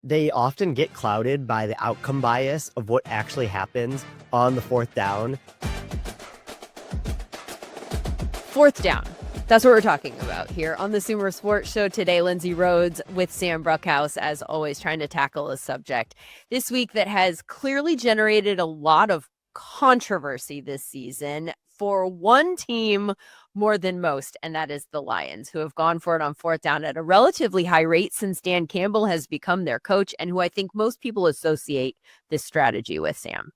they often get clouded by the outcome bias of what actually happens on the fourth down. Fourth down. That's what we're talking about here on the SumerSports Show today. Lindsay Rhodes with Sam Bruckhouse, as always, trying to tackle a subject this week that has clearly generated a lot of controversy this season for one team more than most, and that is the Lions, who have gone for it on fourth down at a relatively high rate since Dan Campbell has become their coach, and who I think most people associate this strategy with, Sam.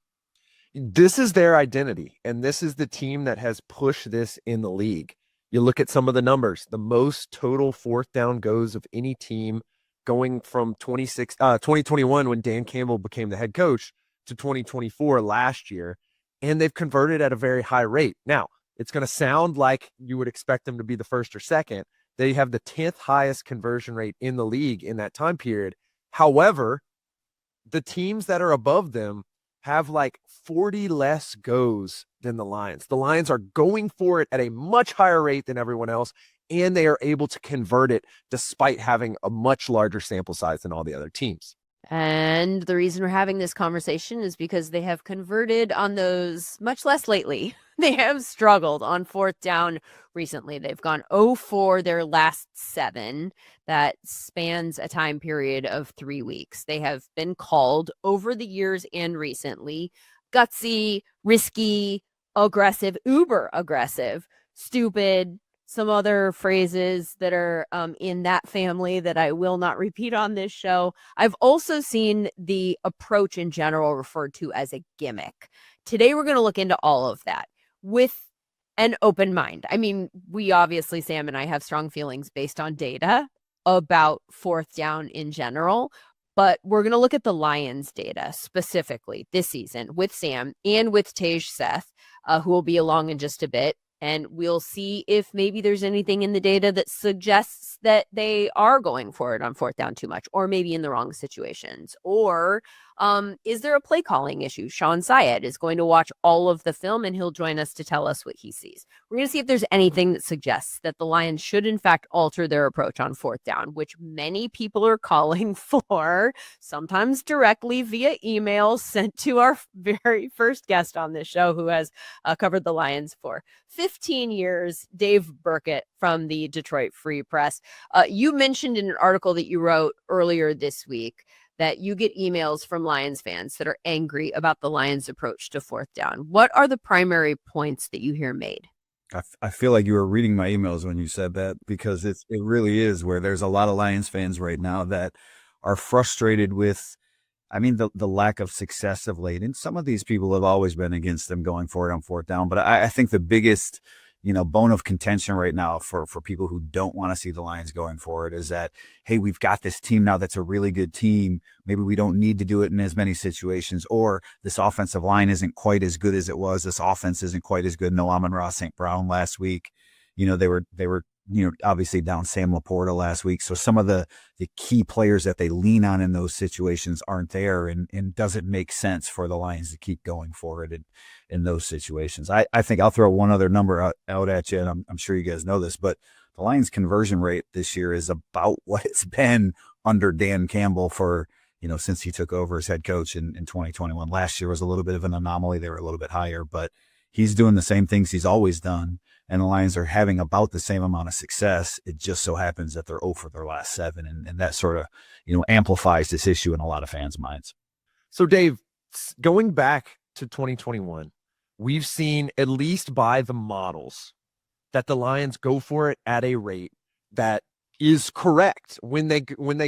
This is their identity, and this is the team that has pushed this in the league. You look at some of the numbers, the most total fourth down goes of any team going from 2021 when Dan Campbell became the head coach to 2024 last year, and they've converted at a very high rate. Now, it's going to sound like you would expect them to be the first or second. They have the 10th highest conversion rate in the league in that time period. However, the teams that are above them have like 40 less goes than the Lions. The Lions are going for it at a much higher rate than everyone else, and they are able to convert it despite having a much larger sample size than all the other teams. And the reason we're having this conversation is because they have converted on those much less lately. They have struggled on fourth down recently. They've gone 0 for their last 7. That spans a time period of 3 weeks. They have been called over the years and recently gutsy, risky, aggressive, uber aggressive, stupid, some other phrases that are in that family that I will not repeat on this show. I've also seen the approach in general referred to as a gimmick. Today, we're going to look into all of that with an open mind. I mean, we obviously, Sam and I, have strong feelings based on data about fourth down in general, but we're going to look at the Lions data specifically this season with Sam and with Seth, who will be along in just a bit. And we'll see if maybe there's anything in the data that suggests that they are going for it on fourth down too much, or maybe in the wrong situations. Or is there a play calling issue? Shawn Syed is going to watch all of the film, and he'll join us to tell us what he sees. We're going to see if there's anything that suggests that the Lions should, in fact, alter their approach on fourth down, which many people are calling for, sometimes directly via email sent to our very first guest on this show, who has covered the Lions for 15 years, Dave Birkett from the Detroit Free Press. You mentioned in an article that you wrote earlier this week that you get emails from Lions fans that are angry about the Lions' approach to fourth down. What are the primary points that you hear made? I feel like you were reading my emails when you said that, because it really is where there's a lot of Lions fans right now that are frustrated with, the lack of success of late. And some of these people have always been against them going for it on fourth down. But I think the biggest, bone of contention right now for people who don't want to see the Lions going for it is that, hey, we've got this team now that's a really good team. Maybe we don't need to do it in as many situations, or this offensive line isn't quite as good as it was. This offense isn't quite as good. No Amon-Ra St. Brown last week. They were obviously down Sam Laporta last week. So some of the key players that they lean on in those situations aren't there, and doesn't make sense for the Lions to keep going for it in those situations. I think I'll throw one other number out at you, and I'm sure you guys know this, but the Lions conversion rate this year is about what it's been under Dan Campbell for, since he took over as head coach in 2021. Last year was a little bit of an anomaly. They were a little bit higher, but he's doing the same things he's always done. And the Lions are having about the same amount of success. It just so happens that they're 0 for their last 7. And that sort of, amplifies this issue in a lot of fans' minds. So, Dave, going back to 2021, we've seen, at least by the models, that the Lions go for it at a rate that is correct. When they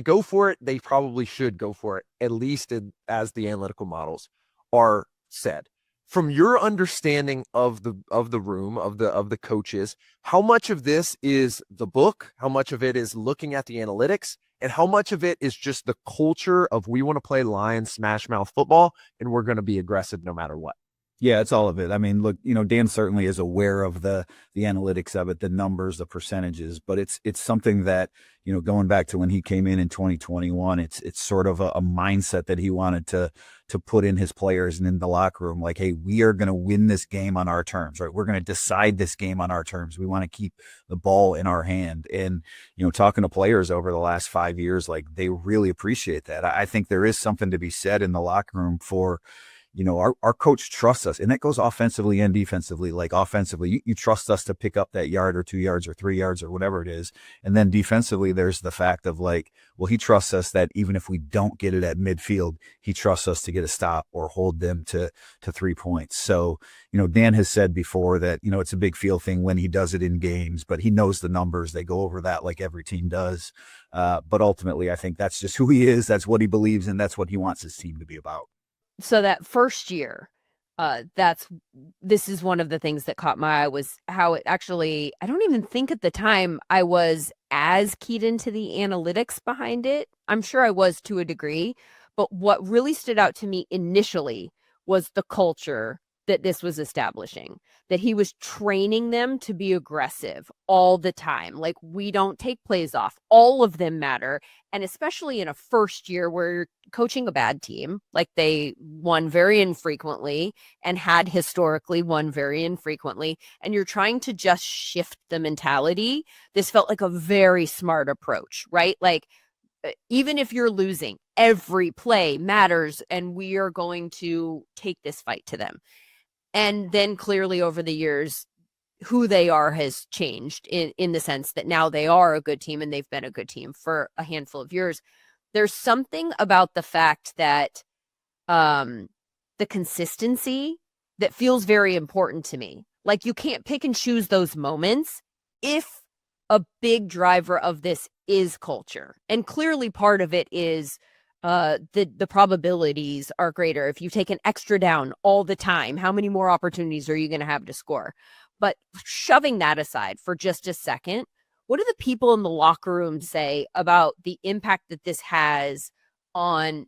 go for it, they probably should go for it, at least as the analytical models are said. From your understanding of the room, of the coaches, how much of this is the book? How much of it is looking at the analytics? And how much of it is just the culture of, we want to play Lions smash mouth football and we're going to be aggressive no matter what? Yeah, it's all of it. I mean, look, Dan certainly is aware of the analytics of it, the numbers, the percentages, but it's something that, going back to when he came in 2021, it's sort of a mindset that he wanted to put in his players and in the locker room. Like, hey, we are going to win this game on our terms, right? We're going to decide this game on our terms. We want to keep the ball in our hand. And, talking to players over the last 5 years, like, they really appreciate that. I think there is something to be said in the locker room for, our coach trusts us, and that goes offensively and defensively. Like, offensively, you trust us to pick up that yard or 2 yards or 3 yards or whatever it is. And then defensively, there's the fact of like, well, he trusts us that even if we don't get it at midfield, he trusts us to get a stop or hold them to 3 points. So, Dan has said before that, it's a big feel thing when he does it in games, but he knows the numbers. They go over that like every team does. But ultimately, I think that's just who he is. That's what he believes in. That's what he wants his team to be about. So that first year, this is one of the things that caught my eye was how it actually, I don't even think at the time I was as keyed into the analytics behind it. I'm sure I was to a degree, but what really stood out to me initially was the culture that this was establishing, that he was training them to be aggressive all the time. Like, we don't take plays off. All of them matter. And especially in a first year where you're coaching a bad team, like they won very infrequently and had historically won very infrequently, and you're trying to just shift the mentality. This felt like a very smart approach, right? Like, even if you're losing, every play matters, and we are going to take this fight to them. And then clearly over the years, who they are has changed in the sense that now they are a good team, and they've been a good team for a handful of years. There's something about the fact that the consistency that feels very important to me. Like, you can't pick and choose those moments if a big driver of this is culture. And clearly part of it is the probabilities are greater. If you take an extra down all the time, how many more opportunities are you going to have to score? But shoving that aside for just a second, what do the people in the locker room say about the impact that this has on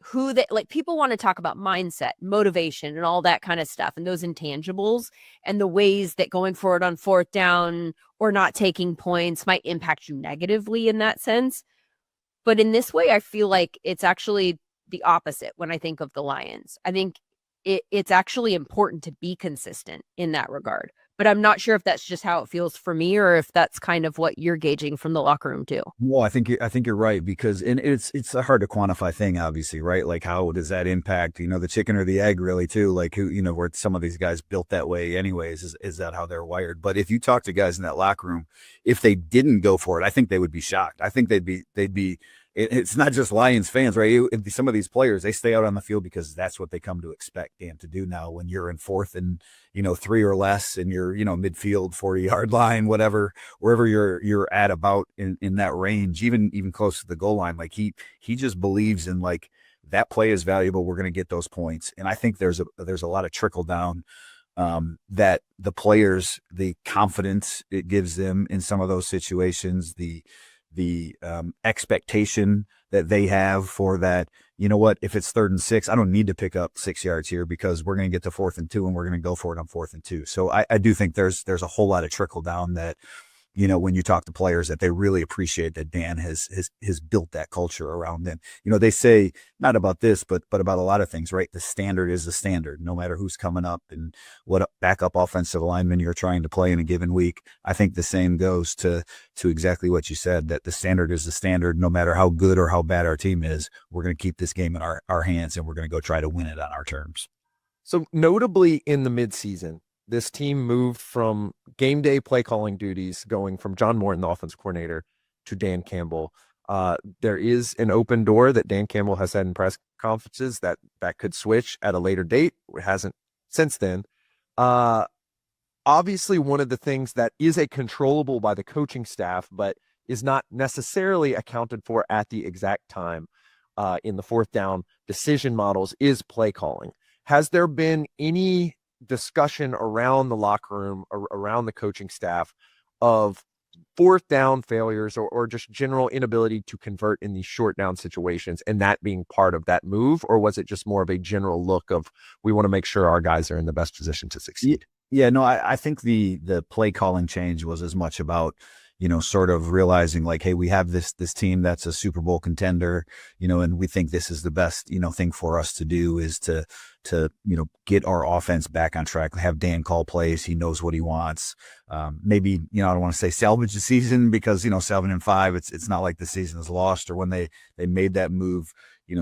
who they, like, people want to talk about mindset, motivation, and all that kind of stuff, and those intangibles, and the ways that going forward on fourth down or not taking points might impact you negatively in that sense. But in this way, I feel like it's actually the opposite when I think of the Lions. I think it's actually important to be consistent in that regard. But I'm not sure if that's just how it feels for me, or if that's kind of what you're gauging from the locker room too. Well, I think you're right, because it's a hard to quantify thing, obviously, right? Like, how does that impact, the chicken or the egg, really, too? Like, who, were some of these guys built that way anyways? Is that how they're wired? But if you talk to guys in that locker room, if they didn't go for it, I think they would be shocked. I think they'd be. It's not just Lions fans, right? Some of these players, they stay out on the field because that's what they come to expect Dan to do now. When you're in fourth and 3 or less, and you're midfield 40-yard line, whatever, wherever you're at about in that range, even close to the goal line, like he just believes in, like, that play is valuable. We're going to get those points, and I think there's a lot of trickle down that the players, the confidence it gives them in some of those situations, the expectation that they have for that, if it's 3rd and 6, I don't need to pick up 6 yards here because we're going to get to 4th and 2 and we're going to go for it on 4th and 2. So I do think there's a whole lot of trickle down that, when you talk to players, that they really appreciate that Dan has built that culture around them. They say, not about this, but about a lot of things, right? The standard is the standard, no matter who's coming up and what backup offensive lineman you're trying to play in a given week. I think the same goes to exactly what you said, that the standard is the standard, no matter how good or how bad our team is. We're going to keep this game in our hands, and we're going to go try to win it on our terms. So notably in the midseason, this team moved from game day play calling duties, going from John Morton, the offensive coordinator, to Dan Campbell. There is an open door that Dan Campbell has said in press conferences that could switch at a later date. It hasn't since then. Obviously, one of the things that is a controllable by the coaching staff, but is not necessarily accounted for at the exact time in the fourth down decision models, is play calling. Has there been any discussion around the locker room, around the coaching staff, of fourth down failures or just general inability to convert in these short down situations, and that being part of that move? Or was it just more of a general look of, we want to make sure our guys are in the best position to succeed? Yeah, no, I think the play calling change was as much about, sort of realizing like, hey, we have this team that's a Super Bowl contender, and we think this is the best, thing for us to do is to get our offense back on track, have Dan call plays. He knows what he wants. Maybe, I don't want to say salvage the season because, 7-5, it's not like the season is lost, or when they made that move,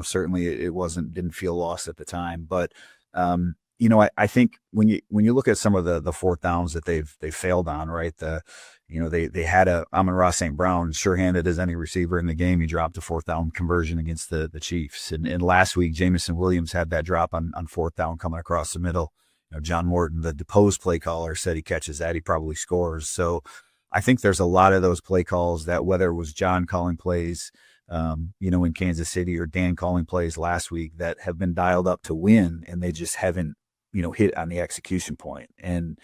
certainly it didn't feel lost at the time. But, I think when you look at some of the fourth downs that they failed on, right? They had Amon-Ra St. Brown, sure-handed as any receiver in the game. He dropped a fourth down conversion against the Chiefs. And last week, Jamison Williams had that drop on fourth down coming across the middle. John Morton, the deposed play caller, said he catches that, he probably scores. So I think there's a lot of those play calls that, whether it was John calling plays, in Kansas City, or Dan calling plays last week, that have been dialed up to win, and they just haven't hit on the execution point. And,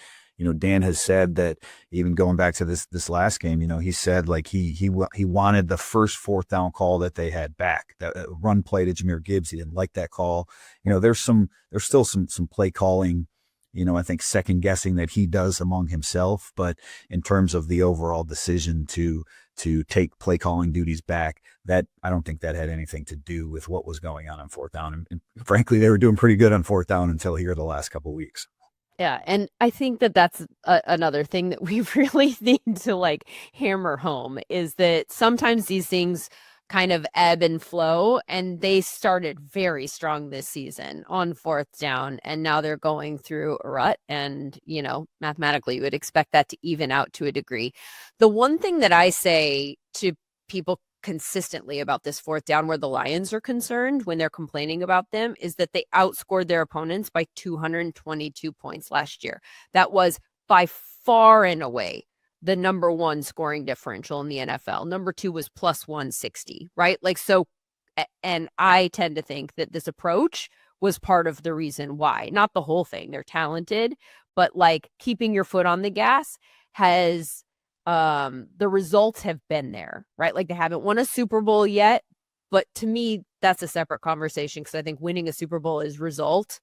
Dan has said that, even going back to this last game, he said like he wanted the first fourth down call that they had back, that run play to Jahmyr Gibbs. He didn't like that call. There's still some play calling, I think second guessing that he does among himself, but in terms of the overall decision to take play calling duties back, that I don't think that had anything to do with what was going on fourth down. And frankly, they were doing pretty good on fourth down until here the last couple of weeks. Yeah, and I think that's another thing that we really need to like hammer home, is that sometimes these things kind of ebb and flow, and they started very strong this season on fourth down, and now they're going through a rut, and mathematically you would expect that to even out to a degree. The one thing that I say to people consistently about this fourth down where the Lions are concerned when they're complaining about them is that they outscored their opponents by 222 points last year. That was by far and away the number one scoring differential in the NFL. Number two was plus 160, right? Like, so, and I tend to think that this approach was part of the reason why, not the whole thing. They're talented, but like keeping your foot on the gas has, the results have been there, right? Like, they haven't won a Super Bowl yet, but to me, that's a separate conversation, because I think winning a Super Bowl is result.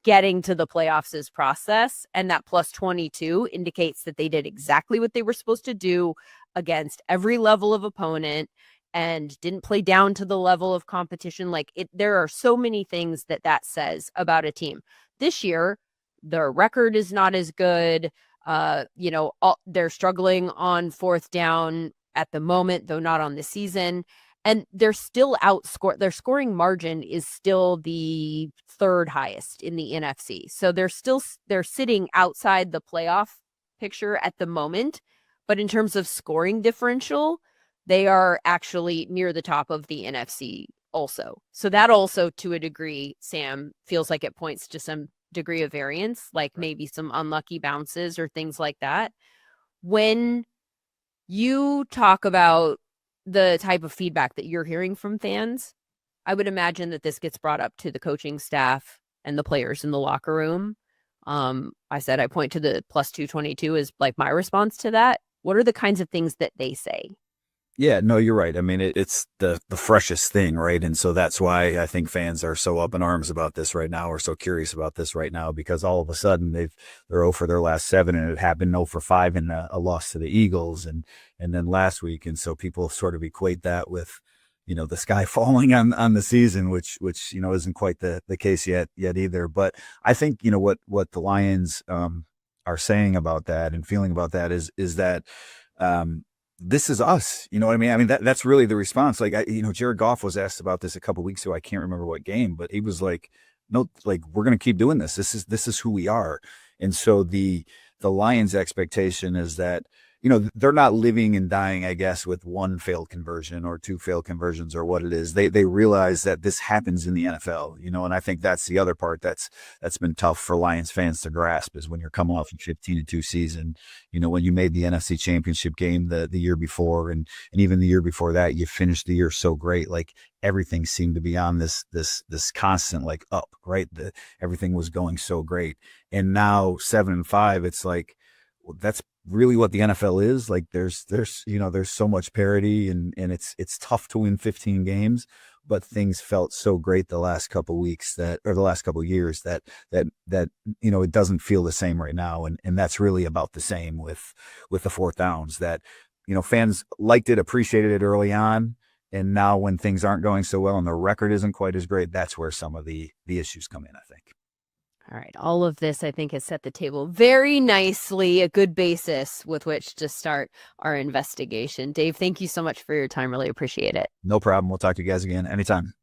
Getting to the playoffs is process, and that plus 22 indicates that they did exactly what they were supposed to do against every level of opponent and didn't play down to the level of competition. Like, there are so many things that says about a team. This year, their record is not as good. They're struggling on fourth down at the moment, though not on the season. And they're still their scoring margin is still the third highest in the NFC. So they're sitting outside the playoff picture at the moment. But in terms of scoring differential, they are actually near the top of the NFC also. So that also, to a degree, Sam, feels like it points to some degree of variance, like maybe some unlucky bounces or things like that. When you talk about the type of feedback that you're hearing from fans, I would imagine that this gets brought up to the coaching staff and the players in the locker room. I said I point to the plus 222 as like my response to that. What are the kinds of things that they say? Yeah, no, you're right. I mean, it's the freshest thing, right? And so that's why I think fans are so up in arms about this right now, or so curious about this right now, because all of a sudden they're 0 for their last 7, and it happened 0 for 5 in a loss to the Eagles, and then last week, and so people sort of equate that with, the sky falling on the season, which isn't quite the case yet either. But I think what the Lions are saying about that and feeling about that is that. This is us. You know what I mean? I mean, that's really the response. Like, Jared Goff was asked about this a couple of weeks ago. I can't remember what game, but he was like, no, like, we're going to keep doing this. This is who we are. And so the Lions' expectation is that, they're not living and dying, I guess, with one failed conversion or 2 failed conversions or what it is. They realize that this happens in the NFL, and I think that's the other part that's been tough for Lions fans to grasp, is when you're coming off a 15-2 season, when you made the NFC Championship game the year before, and even the year before that, you finished the year so great. Like, everything seemed to be on this constant, like, up, right? Everything was going so great. And now 7-5, it's like, well, that's really what the NFL is. Like there's so much parity, and it's tough to win 15 games, but things felt so great the last couple weeks or the last couple years that it doesn't feel the same right now. And that's really about the same with the fourth downs that, fans liked it, appreciated it early on. And now when things aren't going so well and the record isn't quite as great, that's where some of the issues come in, I think. All right. All of this, I think, has set the table very nicely, a good basis with which to start our investigation. Dave, thank you so much for your time. Really appreciate it. No problem. We'll talk to you guys again anytime.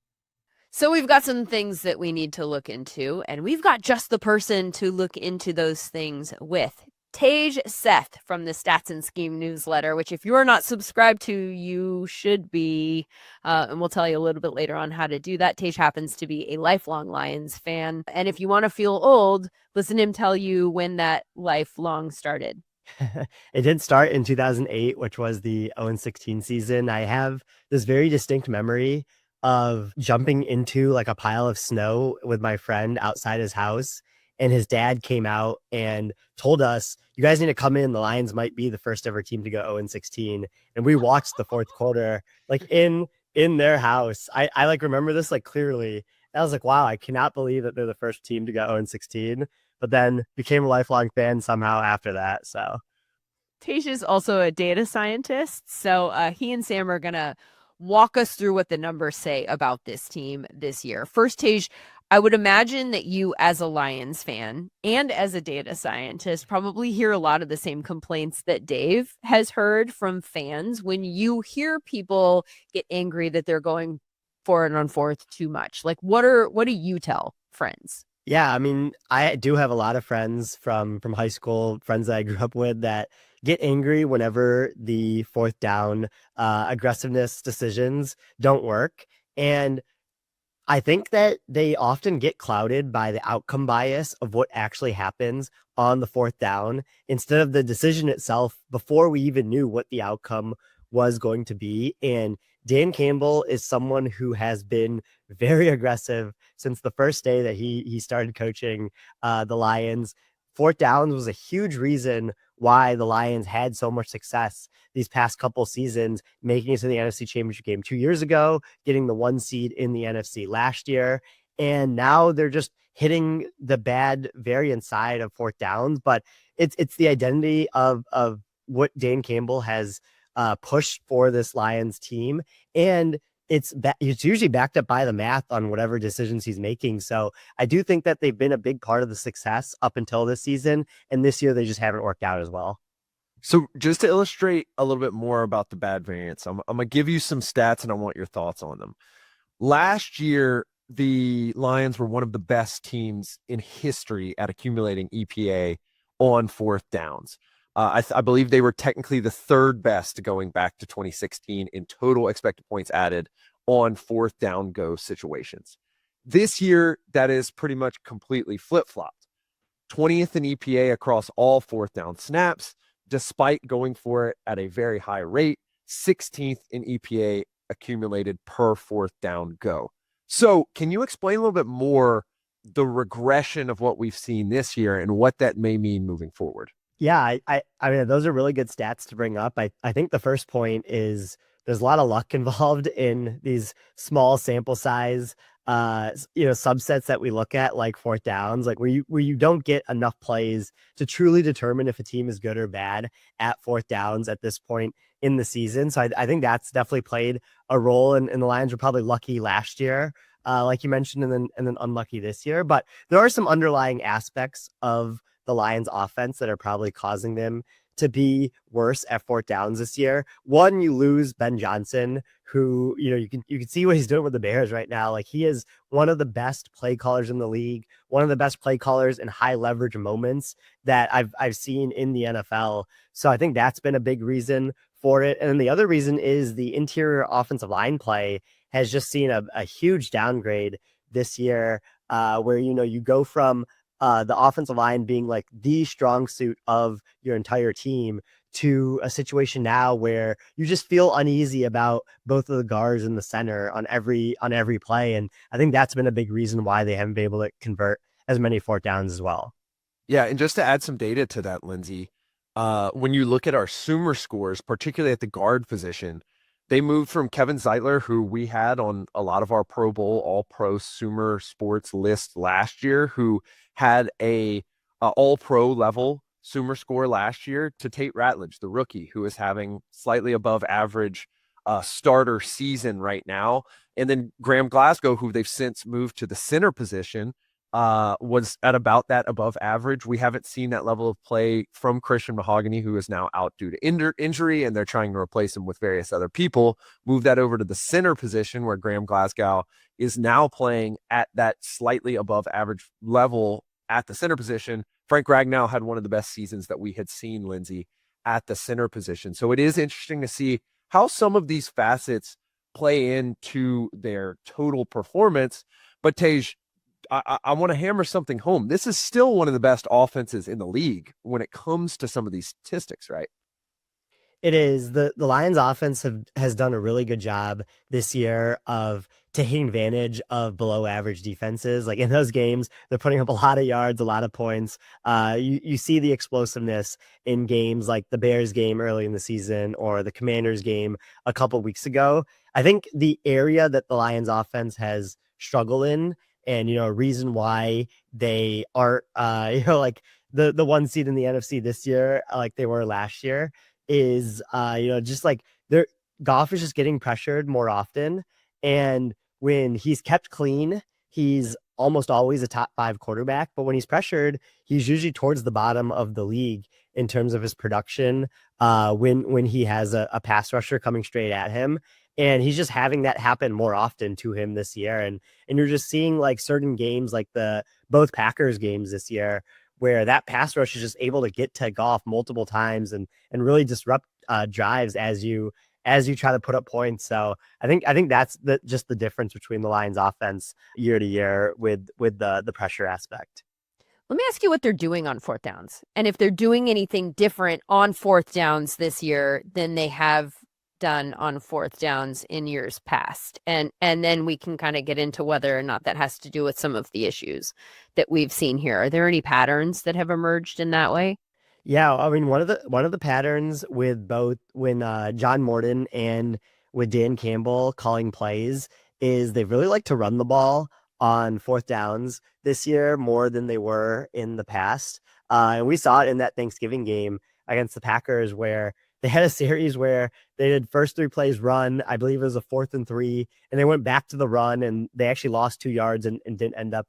So we've got some things that we need to look into, and we've got just the person to look into those things with. Tage Seth from the Stats and Scheme newsletter, which if you're not subscribed to, you should be. And we'll tell you a little bit later on how to do that. Tage happens to be a lifelong Lions fan. And if you want to feel old, listen to him tell you when that lifelong started. It did start in 2008, which was the 0-16 season. I have this very distinct memory of jumping into like a pile of snow with my friend outside his house. And his dad came out and told us, you guys need to come in. The Lions might be the first ever team to go 0-16. And we watched the fourth quarter, like in their house. I like remember this like clearly. I was like, wow, I cannot believe that they're the first team to go 0-16, but then became a lifelong fan somehow after that. So Tage is also a data scientist. So he and Sam are going to walk us through what the numbers say about this team this year. First, Tage, I would imagine that you as a Lions fan and as a data scientist probably hear a lot of the same complaints that Dave has heard from fans when you hear people get angry that they're going for it on fourth too much. Like what do you tell friends? yeah, I mean, I do have a lot of friends from high school, friends that I grew up with that get angry whenever the fourth down aggressiveness decisions don't work. And I think that they often get clouded by the outcome bias of what actually happens on the fourth down instead of the decision itself before we even knew what the outcome was going to be. And Dan Campbell is someone who has been very aggressive since the first day that he started coaching the Lions. Fourth downs was a huge reason why the Lions had so much success these past couple seasons, making it to the NFC Championship game 2 years ago, getting the 1 seed in the NFC last year. And now they're just hitting the bad variant side of fourth downs. But it's the identity of what Dan Campbell has pushed for this Lions team. And it's usually backed up by the math on whatever decisions he's making. So I do think that they've been a big part of the success up until this season. And this year, they just haven't worked out as well. So just to illustrate a little bit more about the bad variance, I'm going to give you some stats and I want your thoughts on them. Last year, the Lions were one of the best teams in history at accumulating EPA on fourth downs. I believe they were technically the third best going back to 2016 in total expected points added on fourth down go situations. This year, that is pretty much completely flip-flopped. 20th in EPA across all fourth down snaps, despite going for it at a very high rate, 16th in EPA accumulated per fourth down go. So can you explain a little bit more the regression of what we've seen this year and what that may mean moving forward? Yeah, I mean, those are really good stats to bring up. I think the first point is there's a lot of luck involved in these small sample size, subsets that we look at, like fourth downs, like where you don't get enough plays to truly determine if a team is good or bad at fourth downs at this point in the season. So I think that's definitely played a role, and the Lions were probably lucky last year, like you mentioned, and then unlucky this year. But there are some underlying aspects of the Lions offense that are probably causing them to be worse at fourth downs this year. One, you lose Ben Johnson, who, you can see what he's doing with the Bears right now. Like, he is one of the best play callers in the league, one of the best play callers in high leverage moments that I've seen in the NFL. So I think that's been a big reason for it. And then the other reason is the interior offensive line play has just seen a huge downgrade this year, where, you go from the offensive line being like the strong suit of your entire team to a situation now where you just feel uneasy about both of the guards in the center on every play. And I think that's been a big reason why they haven't been able to convert as many fourth downs as well. Yeah. And just to add some data to that, Lindsay, when you look at our Sumer scores, particularly at the guard position, they moved from Kevin Zeitler, who we had on a lot of our Pro Bowl All-Pro SumerSports list last year, who had a All-Pro level Sumer score last year, to Tate Ratledge, the rookie, who is having slightly above average starter season right now. And then Graham Glasgow, who they've since moved to the center position, was at about that above average. We haven't seen that level of play from Christian Mahogany, who is now out due to injury, and they're trying to replace him with various other people. Move that over to the center position, where Graham Glasgow is now playing at that slightly above average level at the center position. Frank Ragnow had one of the best seasons that we had seen, Lindsay, at the center position. So it is interesting to see how some of these facets play into their total performance. But Tej, I want to hammer something home. This is still one of the best offenses in the league when it comes to some of these statistics, right? It is. The Lions offense has done a really good job this year of taking advantage of below average defenses. Like in those games, they're putting up a lot of yards, a lot of points. You see the explosiveness in games like the Bears game early in the season or the Commanders game a couple weeks ago. I think the area that the Lions offense has struggled in, and a reason why they aren't like the one seed in the NFC this year like they were last year, is just like their Goff is just getting pressured more often, and when he's kept clean, he's almost always a top 5 quarterback, but when he's pressured, he's usually towards the bottom of the league in terms of his production when he has a pass rusher coming straight at him. And he's just having that happen more often to him this year. And you're just seeing like certain games, like both Packers games this year, where that pass rush is just able to get to Goff multiple times and really disrupt drives as you try to put up points. So I think that's just the difference between the Lions offense year to year with the pressure aspect. Let me ask you what they're doing on fourth downs, and if they're doing anything different on fourth downs this year than they have done on fourth downs in years past. And then we can kind of get into whether or not that has to do with some of the issues that we've seen here. Are there any patterns that have emerged in that way? Yeah, I mean, one of the patterns with both when John Morton and with Dan Campbell calling plays is they really like to run the ball on fourth downs this year more than they were in the past. And we saw it in that Thanksgiving game against the Packers, where they had a series where they did first 3 plays run. I believe it was a 4th and 3, and they went back to the run, and they actually lost 2 yards and didn't end up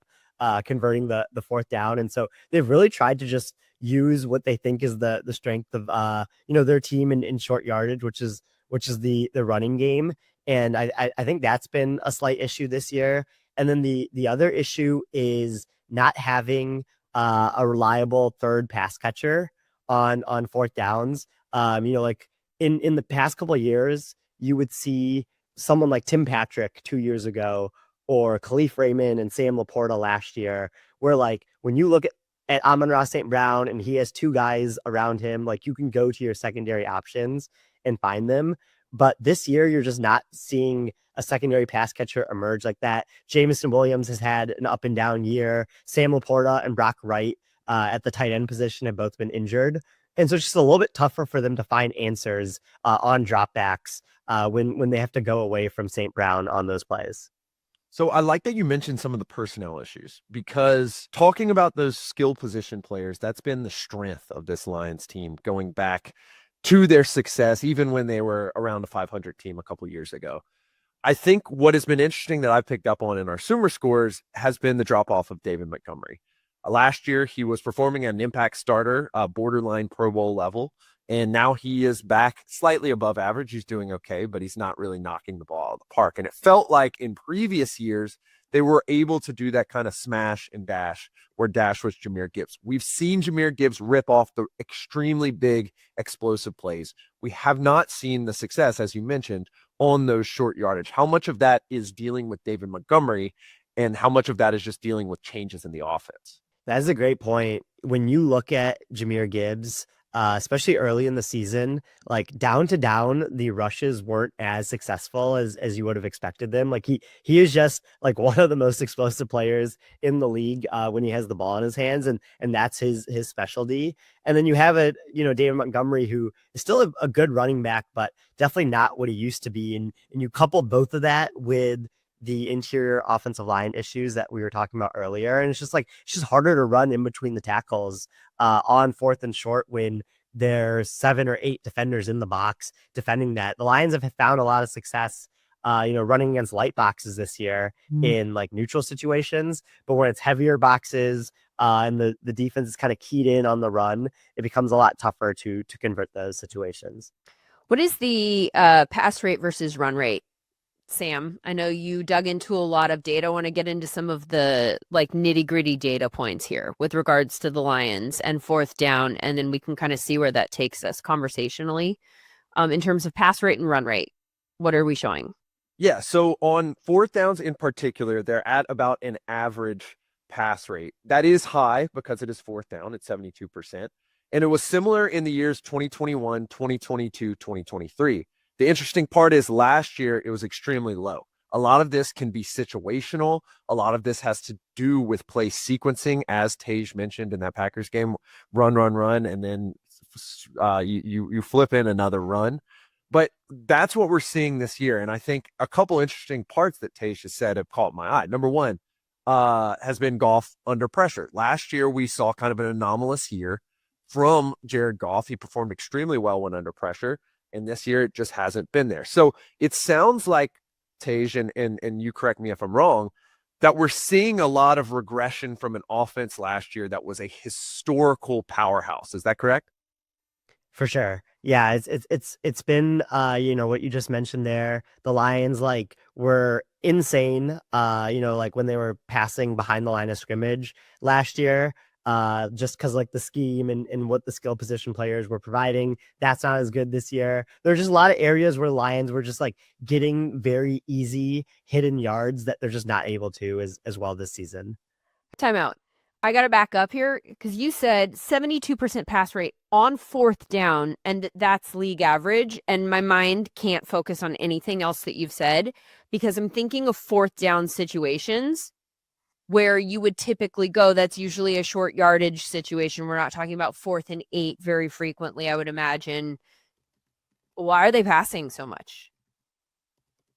converting the 4th down. And so they've really tried to just use what they think is the strength of their team in short yardage, which is the running game. And I think that's been a slight issue this year. And then the other issue is not having a reliable third pass catcher on fourth downs. Like in the past couple of years, you would see someone like Tim Patrick 2 years ago, or Khalif Raymond and Sam Laporta last year, where like when you look at Amon-Ra St. Brown and he has 2 guys around him, like you can go to your secondary options and find them. But this year, you're just not seeing a secondary pass catcher emerge like that. Jameson Williams has had an up and down year. Sam Laporta and Brock Wright at the tight end position have both been injured. And so it's just a little bit tougher for them to find answers on dropbacks when they have to go away from St. Brown on those plays. So I like that you mentioned some of the personnel issues, because talking about those skill position players, that's been the strength of this Lions team going back to their success, even when they were around a 500 team a couple years ago. I think what has been interesting that I've picked up on in our Sumer scores has been the drop off of David Montgomery. Last year, he was performing at an impact starter, borderline Pro Bowl level, and now he is back slightly above average. He's doing okay, but he's not really knocking the ball out of the park. And it felt like in previous years, they were able to do that kind of smash and dash, where dash was Jahmyr Gibbs. We've seen Jahmyr Gibbs rip off the extremely big, explosive plays. We have not seen the success, as you mentioned, on those short yardage. How much of that is dealing with David Montgomery, and how much of that is just dealing with changes in the offense? That's a great point. When you look at Jahmyr Gibbs, especially early in the season, like down to down, the rushes weren't as successful as you would have expected them. Like he is just like one of the most explosive players in the league when he has the ball in his hands, and that's his specialty. And then you have David Montgomery, who is still a good running back, but definitely not what he used to be. And you couple both of that with the interior offensive line issues that we were talking about earlier. And it's just harder to run in between the tackles on 4th and short when there's 7 or 8 defenders in the box defending that. The Lions have found a lot of success, running against light boxes this year in like neutral situations, but when it's heavier boxes and the defense is kind of keyed in on the run, it becomes a lot tougher to convert those situations. What is the pass rate versus run rate, Sam? I know you dug into a lot of data. I want to get into some of the like nitty-gritty data points here with regards to the Lions and 4th down, and then we can kind of see where that takes us conversationally. In terms of pass rate and run rate, what are we showing? Yeah, so on 4th downs in particular, they're at about an average pass rate. That is high because it is 4th down at 72%. And it was similar in the years 2021, 2022, 2023. The interesting part is last year, it was extremely low. A lot of this can be situational. A lot of this has to do with play sequencing, as Tej mentioned in that Packers game, run, and then you flip in another run. But that's what we're seeing this year. And I think a couple interesting parts that Tej has said have caught my eye. Number one has been Goff under pressure. Last year, we saw kind of an anomalous year from Jared Goff. He performed extremely well when under pressure. And this year, it just hasn't been there. So it sounds like, Tej, and you correct me if I'm wrong, that we're seeing a lot of regression from an offense last year that was a historical powerhouse. Is that correct? For sure. Yeah, it's been what you just mentioned there. The Lions were insane, like when they were passing behind the line of scrimmage last year. Just because the scheme and what the skill position players were providing, that's not as good this year. There's just a lot of areas where Lions were just getting very easy hidden yards that they're just not able to as well this season. Timeout. I got to back up here because you said 72% pass rate on 4th down, and that's league average. And my mind can't focus on anything else that you've said because I'm thinking of 4th down situations where you would typically go. That's usually a short yardage situation. We're not talking about 4th and 8 very frequently, I would imagine. Why are they passing so much?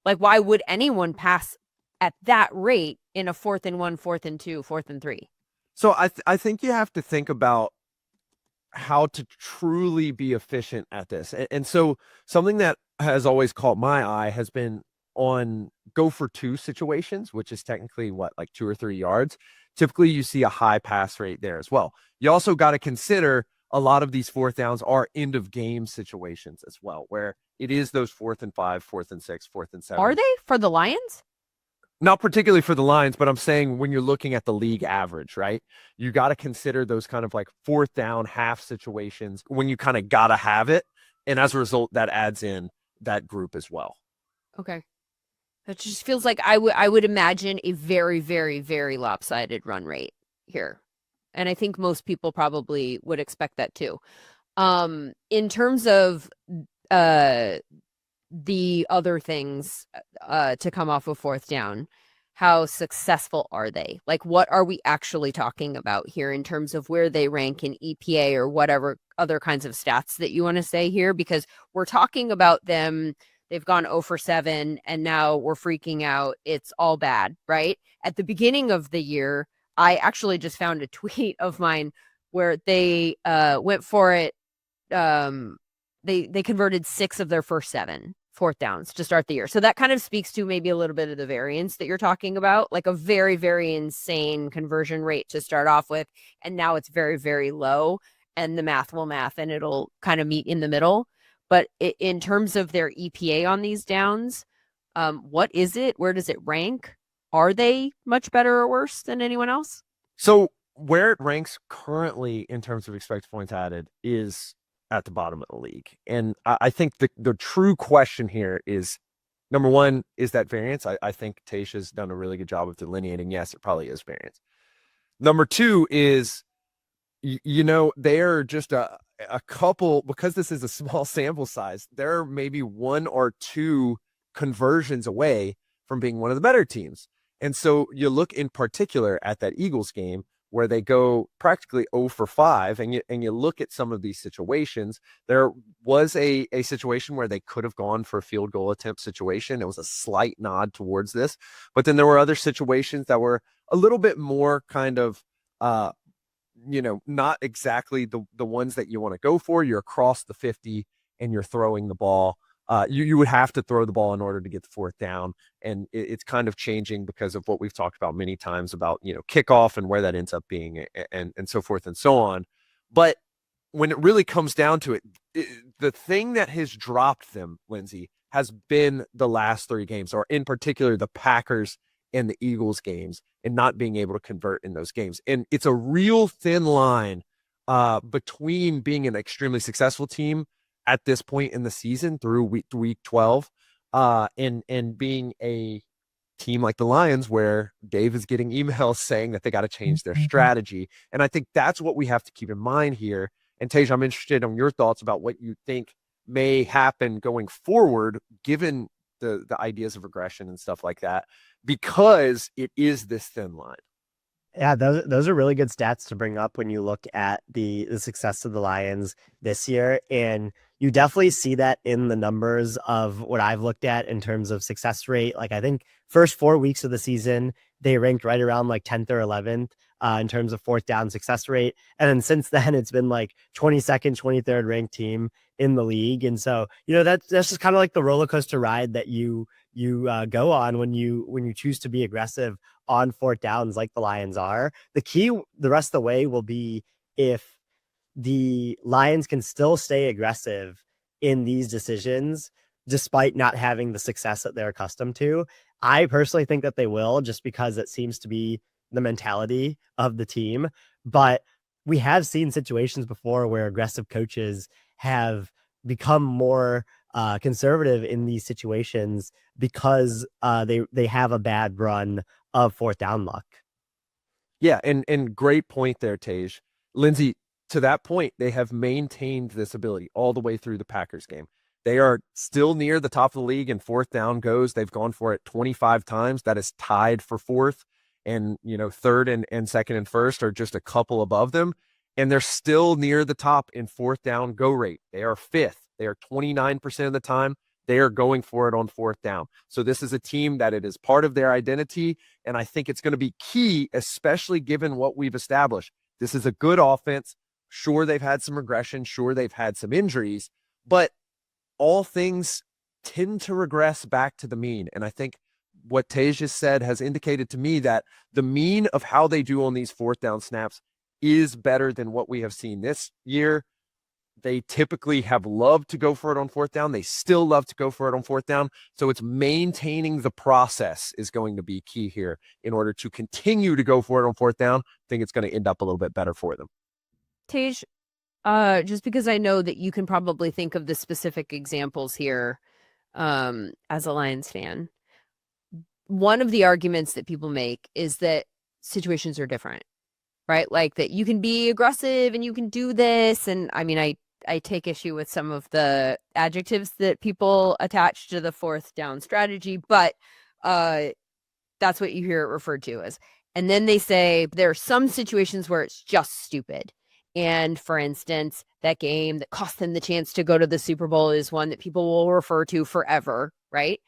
Why would anyone pass at that rate in a 4th and 1, 4th and 2, 4th and 3? So I think you have to think about how to truly be efficient at this. And so something that has always caught my eye has been on go for 2 situations, which is technically 2 or 3 yards. Typically you see a high pass rate there as well. You also got to consider a lot of these 4th downs are end of game situations as well, where it is those 4th and 5, 4th and 6, 4th and 7. Are they for the Lions? Not particularly for the Lions, but I'm saying when you're looking at the league average, right? You got to consider those kind of 4th down half situations when you kind of got to have it. And as a result, that adds in that group as well. Okay. That just feels like I would imagine a very, very, very lopsided run rate here. And I think most people probably would expect that too. In terms of the other things to come off of 4th down, how successful are they? What are we actually talking about here in terms of where they rank in EPA or whatever other kinds of stats that you want to say here? Because we're talking about them, they've gone 0 for 7, and now we're freaking out. It's all bad, right? At the beginning of the year, I actually just found a tweet of mine where they went for it. They converted 6 of their first 7 4th downs to start the year. So that kind of speaks to maybe a little bit of the variance that you're talking about, a very, very insane conversion rate to start off with. And now it's very, very low, and the math will math and it'll kind of meet in the middle. But in terms of their EPA on these downs, what is it? Where does it rank? Are they much better or worse than anyone else? So where it ranks currently in terms of expected points added is at the bottom of the league. And I think the true question here is, number one, is that variance? I think Tasha's done a really good job of delineating. Yes, it probably is variance. Number 2 is They're just a couple, because this is a small sample size, they're maybe one or two conversions away from being one of the better teams. And so you look in particular at that Eagles game where they go practically 0 for 5, and you look at some of these situations. There was a situation where they could have gone for a field goal attempt situation. It was a slight nod towards this, but then there were other situations that were a little bit more kind of not exactly the ones that you want to go for. You're across the 50 and you're throwing the ball. You would have to throw the ball in order to get the fourth down. And it's kind of changing because of what we've talked about many times about, kickoff and where that ends up being, and so forth and so on. But when it really comes down to it, the thing that has dropped them, Lindsay, has been the last 3 games, or in particular, the Packers and the Eagles games, and not being able to convert in those games. And it's a real thin line between being an extremely successful team at this point in the season through week 12 and being a team like the Lions, where Dave is getting emails saying that they got to change their strategy. And I think that's what we have to keep in mind here. And Tej, I'm interested in your thoughts about what you think may happen going forward, given the ideas of regression and stuff like that, because it is this thin line. Yeah, those are really good stats to bring up when you look at the success of the Lions this year. And you definitely see that in the numbers of what I've looked at in terms of success rate. Like, I think first 4 weeks of the season, they ranked right around like 10th or 11th in terms of fourth down success rate. And then since then, it's been like 22nd, 23rd ranked team in the league. And so, that's just kind of like the roller coaster ride that you go on when you choose to be aggressive on fourth downs like the Lions are. The key the rest of the way will be if the Lions can still stay aggressive in these decisions despite not having the success that they're accustomed to. I personally think that they will, just because it seems to be the mentality of the team. But we have seen situations before where aggressive coaches have become more conservative in these situations because they have a bad run of fourth down luck. Yeah, and great point there, Tej. Lindsay, to that point, they have maintained this ability all the way through the Packers game. They are still near the top of the league in fourth down goes. They've gone for it 25 times. That is tied for fourth. And, third and second and first are just a couple above them. And they're still near the top in fourth down go rate. They are fifth. They are 29% of the time they are going for it on fourth down. So this is a team that it is part of their identity. And I think it's going to be key, especially given what we've established. This is a good offense. Sure, they've had some regression. Sure, they've had some injuries, but all things tend to regress back to the mean. And I think what Tej just said has indicated to me that the mean of how they do on these fourth down snaps is better than what we have seen this year. They typically have loved to go for it on fourth down. They still love to go for it on fourth down. So it's maintaining the process is going to be key here in order to continue to go for it on fourth down. I think it's going to end up a little bit better for them. Tej, just because I know that you can probably think of the specific examples here as a Lions fan, one of the arguments that people make is that situations are different, right? Like that you can be aggressive and you can do this. And I mean, I take issue with some of the adjectives that people attach to the fourth down strategy, but that's what you hear it referred to as. And then they say there are some situations where it's just stupid. And for instance, that game that cost them the chance to go to the Super Bowl is one that people will refer to forever, right?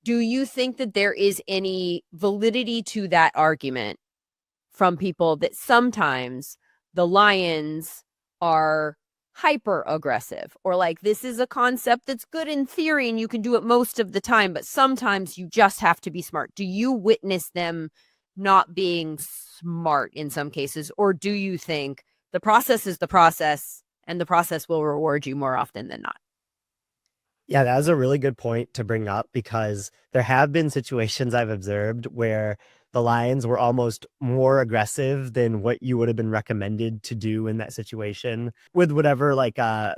Do you think that there is any validity to that argument from people that sometimes the Lions are hyper aggressive, or like this is a concept that's good in theory and you can do it most of the time, but sometimes you just have to be smart? Do you witness them not being smart in some cases, or do you think the process is the process and the process will reward you more often than not? Yeah, that was a really good point to bring up, because there have been situations I've observed where the Lions were almost more aggressive than what you would have been recommended to do in that situation with whatever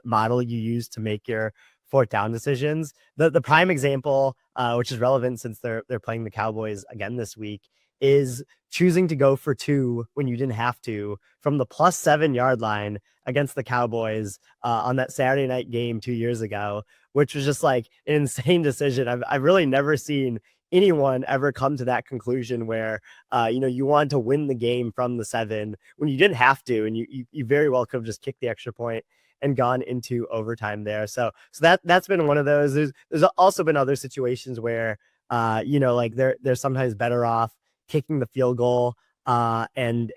model you use to make your fourth down decisions. The prime example, which is relevant since they're playing the Cowboys again this week, is choosing to go for 2 when you didn't have to from the +7 yard line against the Cowboys on that Saturday night game 2 years ago, which was just like an insane decision. I've really never seen anyone ever come to that conclusion where you want to win the game from the 7 when you didn't have to, and you very well could have just kicked the extra point and gone into overtime there. So that's been one of those. There's also been other situations where like they're sometimes better off kicking the field goal and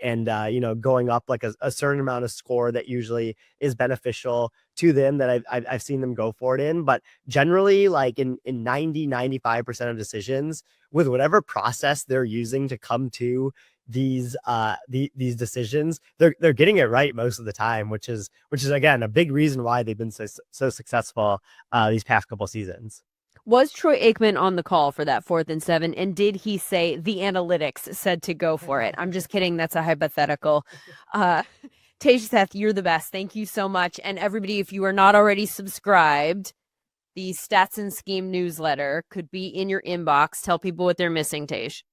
going up like a certain amount of score that usually is beneficial to them, that I've seen them go for it in. But generally, like in 95% of decisions, with whatever process they're using to come to these decisions, they're getting it right most of the time, which is again a big reason why they've been so successful these past couple seasons. Was Troy Aikman on the call for that 4th and 7? And did he say the analytics said to go for it? I'm just kidding. That's a hypothetical. Tej, Seth, you're the best. Thank you so much. And everybody, if you are not already subscribed, the Stats and Scheme newsletter could be in your inbox. Tell people what they're missing, Tej.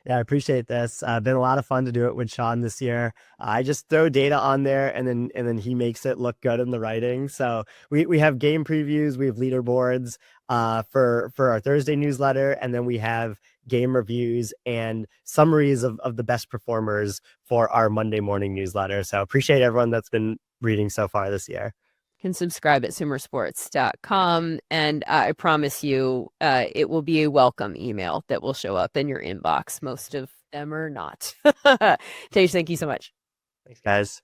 Yeah, I appreciate this. Been a lot of fun to do it with Shawn this year. I just throw data on there, and then he makes it look good in the writing. So we have game previews, we have leaderboards for our Thursday newsletter, and then we have game reviews and summaries of the best performers for our Monday morning newsletter. So appreciate everyone that's been reading so far this year. Can subscribe at SumerSports.com, and I promise you it will be a welcome email that will show up in your inbox. Most of them are not. Tej, thank you so much. Thanks, guys.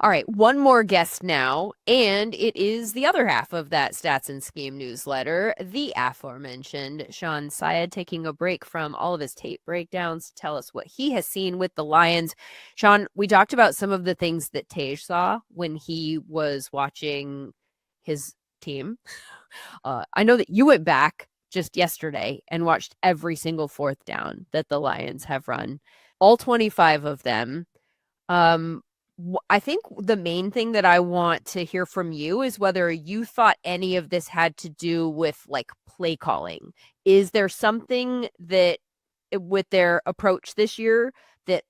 All right, one more guest now, and it is the other half of that Stats and Scheme newsletter, the aforementioned Shawn Syed, taking a break from all of his tape breakdowns to tell us what he has seen with the Lions. Shawn, we talked about some of the things that Tej saw when he was watching his team. I know that you went back just yesterday and watched every single 4th down that the Lions have run, all 25 of them. I think the main thing that I want to hear from you is whether you thought any of this had to do with like play calling. Is there something that with their approach this year that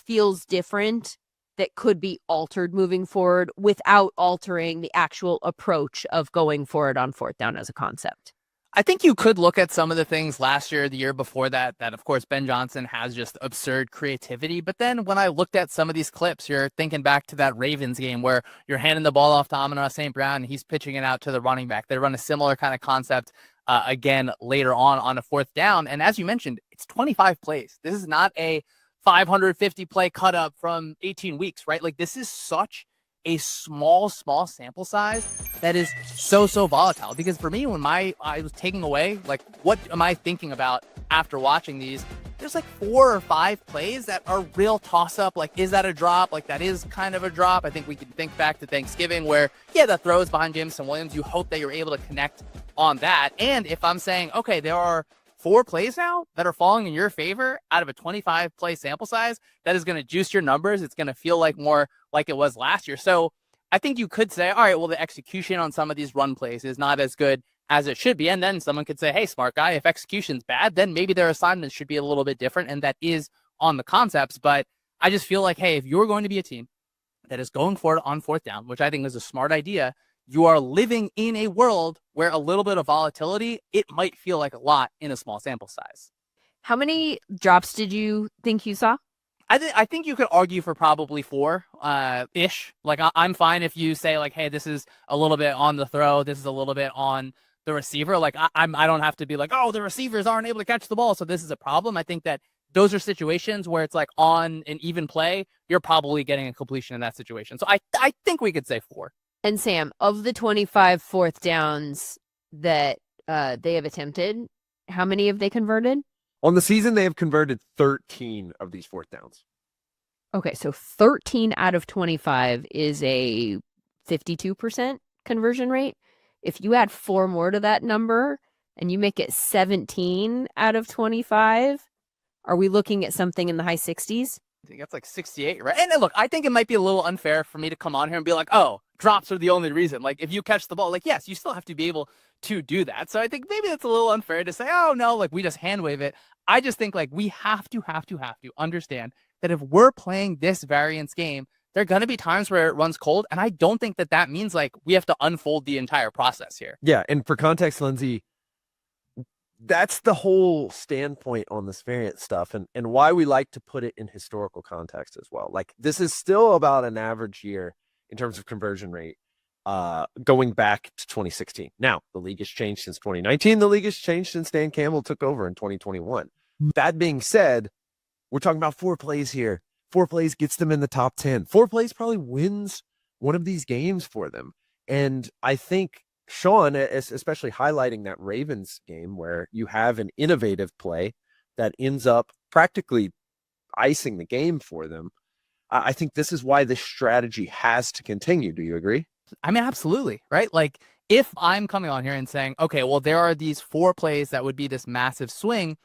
feels different, that could be altered moving forward without altering the actual approach of going for it on 4th down as a concept? I think you could look at some of the things last year, the year before that of course, Ben Johnson has just absurd creativity. But then when I looked at some of these clips, you're thinking back to that Ravens game where you're handing the ball off to Amon-Ra St. Brown and he's pitching it out to the running back. They run a similar kind of concept again later on a 4th down. And as you mentioned, it's 25 plays. This is not a 550 play cut up from 18 weeks, right? Like this is such a small sample size that is so volatile. Because for me, when I was taking away, like, what am I thinking about after watching these? There's like 4 or 5 plays that are real toss up. Like, is that a drop? Like, that is kind of a drop. I think we can think back to Thanksgiving where, yeah, that throws behind Jameson Williams. You hope that you're able to connect on that. And if I'm saying, okay, there are 4 plays now that are falling in your favor out of a 25 play sample size, that is going to juice your numbers. It's going to feel like more like it was last year. So I think you could say, all right, well, the execution on some of these run plays is not as good as it should be. And then someone could say, hey, smart guy, if execution's bad, then maybe their assignments should be a little bit different. And that is on the concepts. But I just feel like, hey, if you're going to be a team that is going for it on 4th down, which I think is a smart idea, you are living in a world where a little bit of volatility, it might feel like a lot in a small sample size. How many drops did you think you saw? I think you could argue for probably 4 ish. Like I'm fine if you say like, hey, this is a little bit on the throw, this is a little bit on the receiver. Like I don't have to be like, oh, the receivers aren't able to catch the ball, so this is a problem. I think that those are situations where it's like on an even play, you're probably getting a completion in that situation. So I think we could say 4. And Sam, of the 25 4th downs that they have attempted, how many have they converted? On the season, they have converted 13 of these 4th downs. Okay, so 13 out of 25 is a 52% conversion rate. If you add 4 more to that number and you make it 17 out of 25, are we looking at something in the high 60s? I think that's like 68, right? And look, I think it might be a little unfair for me to come on here and be like, oh, drops are the only reason. Like, if you catch the ball, like, yes, you still have to be able to do that. So I think maybe that's a little unfair to say, oh no, like we just hand wave it. I just think like we have to understand that if we're playing this variance game, there are going to be times where it runs cold. And I don't think that that means like we have to unfold the entire process here. Yeah. And for context, Lindsay, that's the whole standpoint on this variant stuff and why we like to put it in historical context as well. Like this is still about an average year in terms of conversion rate going back to 2016. Now, the league has changed since 2019. The league has changed since Dan Campbell took over in 2021. That being said, we're talking about 4 plays here. 4 plays gets them in the top 10. 4 plays probably wins one of these games for them. And I think Shawn, especially highlighting that Ravens game where you have an innovative play that ends up practically icing the game for them. I think this is why this strategy has to continue. Do you agree? I mean, absolutely, right? Like if I'm coming on here and saying, okay, well, there are these 4 plays that would be this massive swing.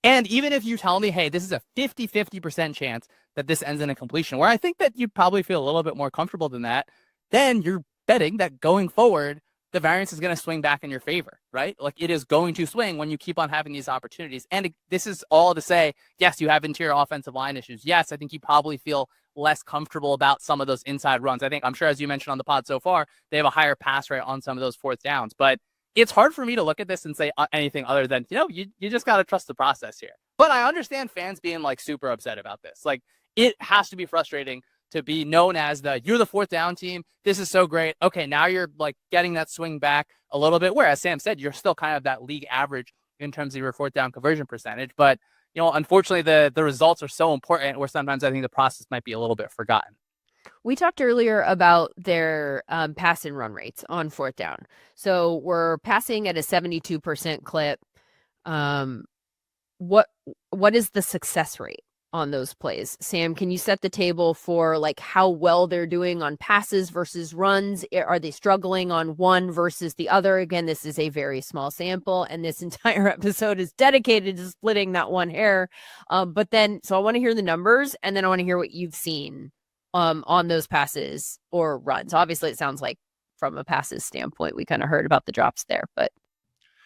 And even if you tell me, hey, this is a 50% chance that this ends in a completion, where I think that you probably feel a little bit more comfortable than that, then you're betting that going forward, the variance is going to swing back in your favor, right? Like it is going to swing when you keep on having these opportunities. And this is all to say, yes, you have interior offensive line issues. Yes, I think you probably feel less comfortable about some of those inside runs. I'm sure, as you mentioned on the pod so far, they have a higher pass rate on some of those 4th downs. But it's hard for me to look at this and say anything other than, you just got to trust the process here. But I understand fans being like super upset about this. Like it has to be frustrating to be known as you're the 4th down team. This is so great. Okay, now you're like getting that swing back a little bit, where, as Sam said, you're still kind of that league average in terms of your 4th down conversion percentage. But, unfortunately, the results are so important where sometimes I think the process might be a little bit forgotten. We talked earlier about their pass and run rates on 4th down. So we're passing at a 72% clip. What is the success rate on those plays? Sam, can you set the table for like how well they're doing on passes versus runs? Are they struggling on one versus the other? Again, this is a very small sample, and this entire episode is dedicated to splitting that one hair. But then, so I want to hear the numbers, and then I want to hear what you've seen on those passes or runs. Obviously, it sounds like from a passes standpoint, we kind of heard about the drops there, but.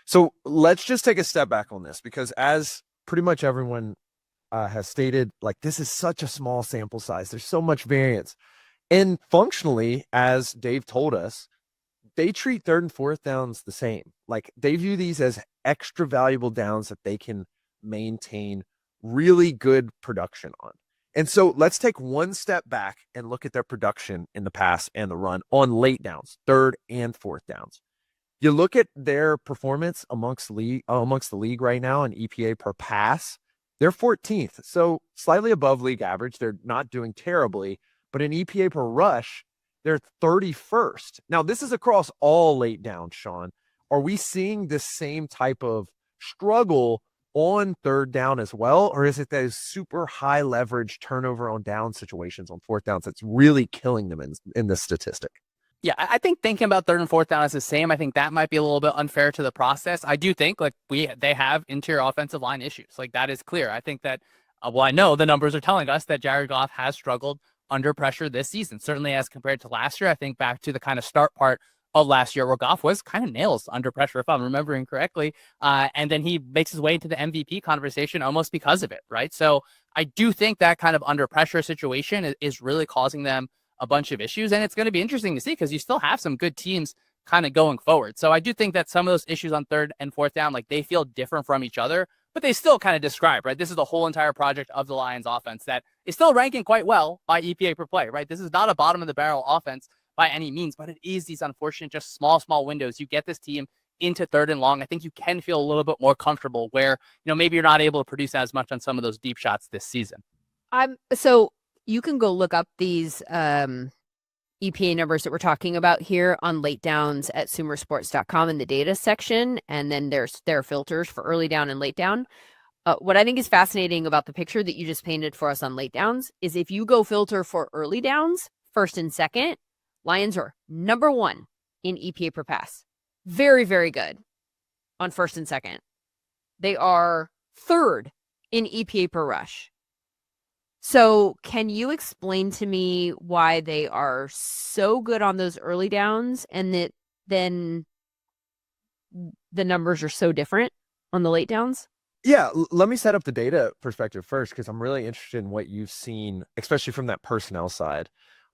So let's just take a step back on this, because as pretty much everyone has stated, like this is such a small sample size. There's so much variance. And functionally, as Dave told us, they treat 3rd and 4th downs the same. Like they view these as extra valuable downs that they can maintain really good production on. And so let's take one step back and look at their production in the pass and the run on late downs, 3rd and 4th downs. You look at their performance amongst the league right now in EPA per pass, they're 14th, so slightly above league average. They're not doing terribly, but in EPA per rush, they're 31st. Now, this is across all late downs, Shawn. Are we seeing this same type of struggle on 3rd down as well? Or is it those super high leverage turnover on down situations on 4th downs that's really killing them in this statistic? Yeah, I think thinking about 3rd and 4th down is the same. I think that might be a little bit unfair to the process. I do think like they have interior offensive line issues. Like that is clear. I think that, I know the numbers are telling us that Jared Goff has struggled under pressure this season, certainly as compared to last year. I think back to the kind of start part of last year where Goff was kind of nails under pressure, if I'm remembering correctly. And then he makes his way into the MVP conversation almost because of it, right? So I do think that kind of under pressure situation is really causing them a bunch of issues. And it's going to be interesting to see because you still have some good teams kind of going forward. So I do think that some of those issues on 3rd and 4th down, like they feel different from each other, but they still kind of describe, right? This is the whole entire project of the Lions offense that is still ranking quite well by EPA per play, right? This is not a bottom of the barrel offense by any means, but it is these unfortunate, just small windows. You get this team into 3rd and long. I think you can feel a little bit more comfortable where, maybe you're not able to produce as much on some of those deep shots this season. So you can go look up these EPA numbers that we're talking about here on late downs at SumerSports.com in the data section. And then there are filters for early down and late down. What I think is fascinating about the picture that you just painted for us on late downs is if you go filter for early downs, 1st and 2nd, Lions are number 1 in EPA per pass. Very, very good on 1st and 2nd. They are 3rd in EPA per rush. So can you explain to me why they are so good on those early downs and that then the numbers are so different on the late downs? Yeah, let me set up the data perspective first, because I'm really interested in what you've seen, especially from that personnel side,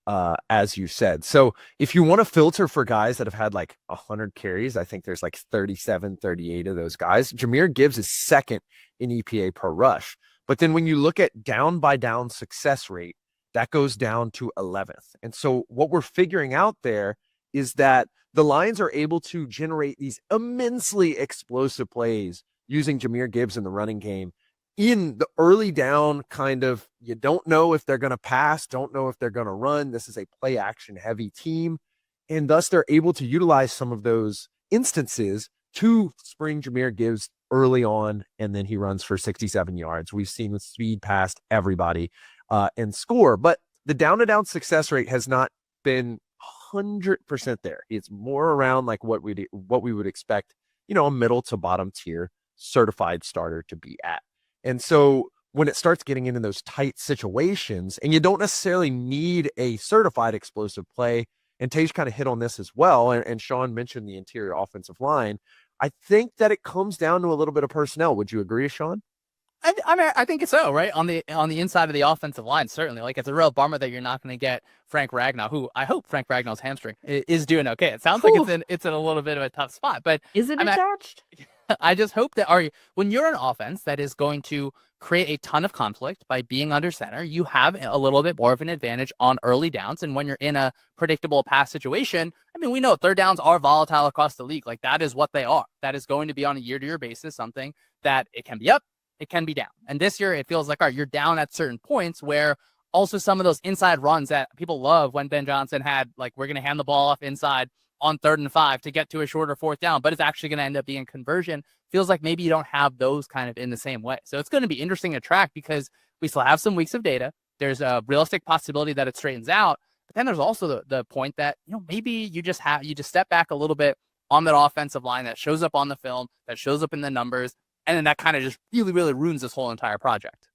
as you said. So if you want to filter for guys that have had like 100 carries, I think there's like 37, 38 of those guys. Jahmyr Gibbs is second in EPA per rush. But then when you look at down by down success rate, that goes down to 11th. And so what we're figuring out there is that the Lions are able to generate these immensely explosive plays using Jahmyr Gibbs in the running game in the early down kind of, you don't know if they're going to pass, don't know if they're going to run. This is a play action heavy team. And thus they're able to utilize some of those instances to spring Jahmyr Gibbs early on. And then he runs for 67 yards. We've seen with speed past everybody and score, but the down to down success rate has not been 100% there. It's more around like what we would expect, a middle to bottom tier certified starter to be at. And so when it starts getting into those tight situations, and you don't necessarily need a certified explosive play, and Tage kind of hit on this as well, and Shawn mentioned the interior offensive line, I think that it comes down to a little bit of personnel. Would you agree, Shawn? I mean, I think it's so, right? On the inside of the offensive line, certainly. Like, it's a real bummer that you're not going to get Frank Ragnow, who I hope Frank Ragnow's hamstring is doing okay. It sounds like it's in a little bit of a tough spot, but is it attached? I just hope that when you're an offense that is going to create a ton of conflict by being under center, you have a little bit more of an advantage on early downs. And when you're in a predictable pass situation, I mean, we know third downs are volatile across the league. Like, that is what they are. That is going to be on a year-to-year basis, something that it can be up, it can be down. And this year it feels like, all right, you're down at certain points where also some of those inside runs that people love when Ben Johnson had, like, we're going to hand the ball off inside on 3rd and 5 to get to a shorter 4th down, but it's actually going to end up being conversion. Feels like maybe you don't have those kind of in the same way. So it's going to be interesting to track because we still have some weeks of data. There's a realistic possibility that it straightens out, but then there's also the point that, maybe you just step back a little bit on that offensive line that shows up on the film, that shows up in the numbers, and then that kind of just really, really ruins this whole entire project.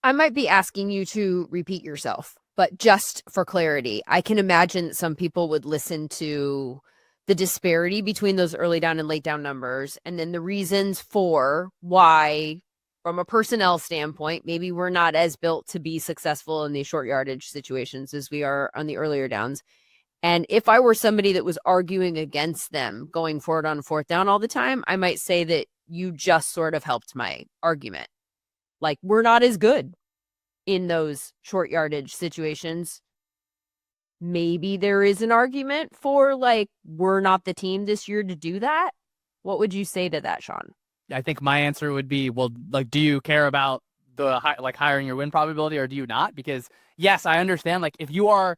I might be asking you to repeat yourself, but just for clarity, I can imagine that some people would listen to the disparity between those early down and late down numbers, and then the reasons for why, from a personnel standpoint, maybe we're not as built to be successful in these short yardage situations as we are on the earlier downs. And if I were somebody that was arguing against them going forward on 4th down all the time, I might say that you just sort of helped my argument. Like, we're not as good in those short yardage situations. Maybe there is an argument for, like, we're not the team this year to do that. What would you say to that, Shawn? I think my answer would be, well, like, do you care about the hiring your win probability, or do you not? Because yes, I understand, like, if you are,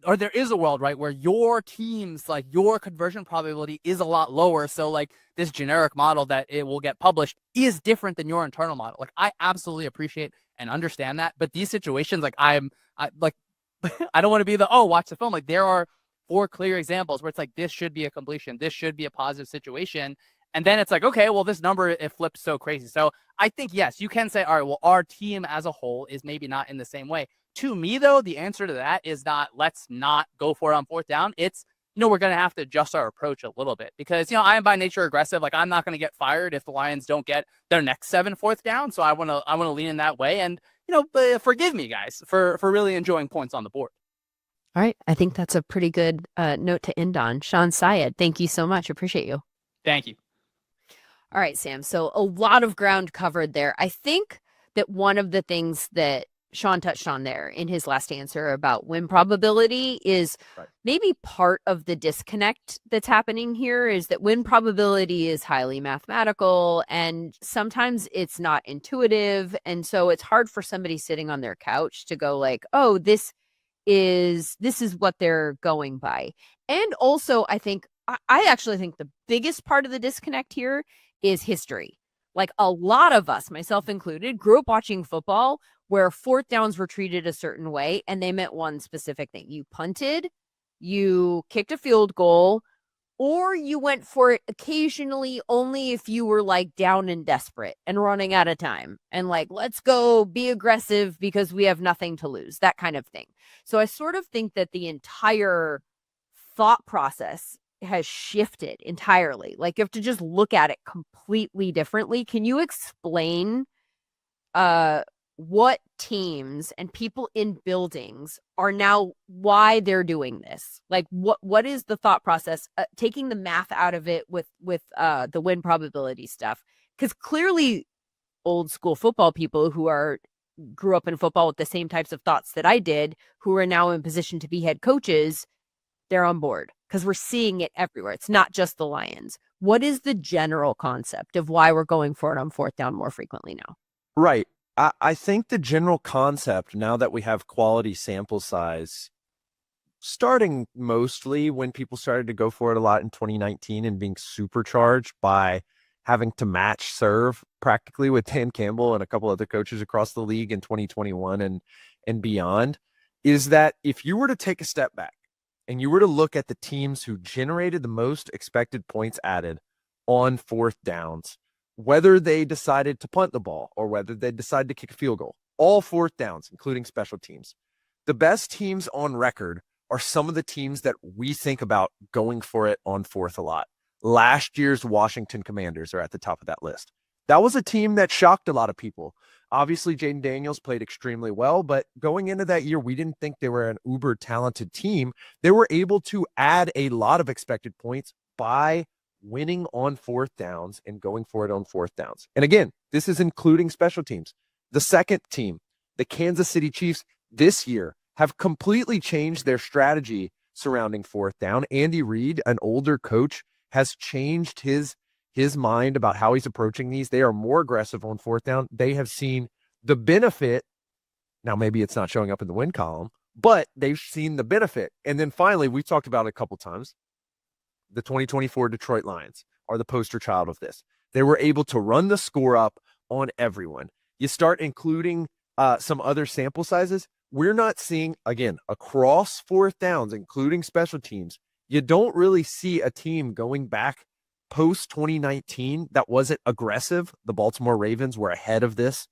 or there is a world, right, where your team's, like, your conversion probability is a lot lower. So, like, this generic model that it will get published is different than your internal model. Like, I absolutely appreciate and understand that. But these situations, like, I don't want to be watch the film. Like, there are 4 clear examples where it's like, this should be a completion. This should be a positive situation. And then it's like, okay, well, this number, it flipped so crazy. So I think, yes, you can say, all right, well, our team as a whole is maybe not in the same way. To me, though, the answer to that is not, let's not go for it on 4th down. It's, we're going to have to adjust our approach a little bit because, I am by nature aggressive. Like, I'm not going to get fired if the Lions don't get their next 7 4th down. So I want to lean in that way. And, but forgive me, guys, for really enjoying points on the board. All right. I think that's a pretty good note to end on. Shawn, Syed, thank you so much. Appreciate you. Thank you. All right, Sam. So a lot of ground covered there. I think that one of the things that Shawn touched on there in his last answer about win probability is maybe part of the disconnect that's happening here is that win probability is highly mathematical and sometimes it's not intuitive. And so it's hard for somebody sitting on their couch to go like, oh, this is what they're going by. And also, I actually think the biggest part of the disconnect here is history. Like, a lot of us, myself included, grew up watching football where 4th downs were treated a certain way and they meant one specific thing. You punted, you kicked a field goal, or you went for it occasionally only if you were, like, down and desperate and running out of time and, like, let's go be aggressive because we have nothing to lose, that kind of thing. So I sort of think that the entire thought process has shifted entirely. Like you have to just look at it completely differently. Can you explain what teams and people in buildings are now, why they're doing this? Like what is the thought process, taking the math out of it with the win probability stuff? Because clearly old school football people who grew up in football with the same types of thoughts that I did, who are now in position to be head coaches, they're on board because we're seeing it everywhere. It's not just the Lions. What is the general concept of why we're going for it on fourth down more frequently now? Right. I think the general concept, now that we have quality sample size, starting mostly when people started to go for it a lot in 2019 and being supercharged by having to match serve practically with Dan Campbell and a couple other coaches across the league in 2021 and beyond, is that if you were to take a step back and you were to look at the teams who generated the most expected points added on fourth downs, whether they decided to punt the ball or whether they decided to kick a field goal, all fourth downs, including special teams, the best teams on record are some of the teams that we think about going for it on fourth a lot. Last year's Washington Commanders are at the top of that list. That was a team that shocked a lot of people. Obviously, Jaden Daniels played extremely well, but going into that year, we didn't think they were an uber talented team. They were able to add a lot of expected points by winning on fourth downs and going for it on fourth downs. And again, this is including special teams. The second team, the Kansas City Chiefs, this year have completely changed their strategy surrounding fourth down. Andy Reid, an older coach, has changed his mind about how he's approaching these. They are more aggressive on fourth down. They have seen the benefit. Now, maybe it's not showing up in the win column, but they've seen the benefit. And then finally, we've talked about it a couple times. The 2024 Detroit Lions are the poster child of this. They were able to run the score up on everyone. You start including some other sample sizes. We're not seeing, again, across fourth downs, including special teams, you don't really see a team going back post 2019 that wasn't aggressive. The Baltimore Ravens were ahead of this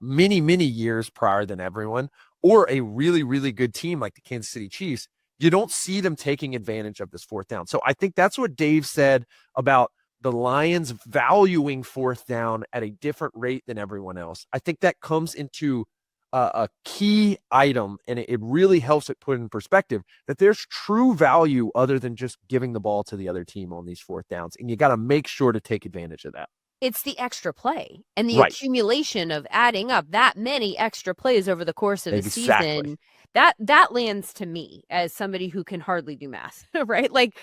many, many years prior than everyone, or a really, really good team like the Kansas City Chiefs. You don't see them taking advantage of this fourth down. So I think that's what Dave said about the Lions valuing fourth down at a different rate than everyone else. I think that comes into a key item, and it really helps it put in perspective that there's true value other than just giving the ball to the other team on these fourth downs. And you got to make sure to take advantage of that. It's the extra play and the Right. accumulation of adding up that many extra plays over the course of a Exactly. season. That lands to me as somebody who can hardly do math, right? Like,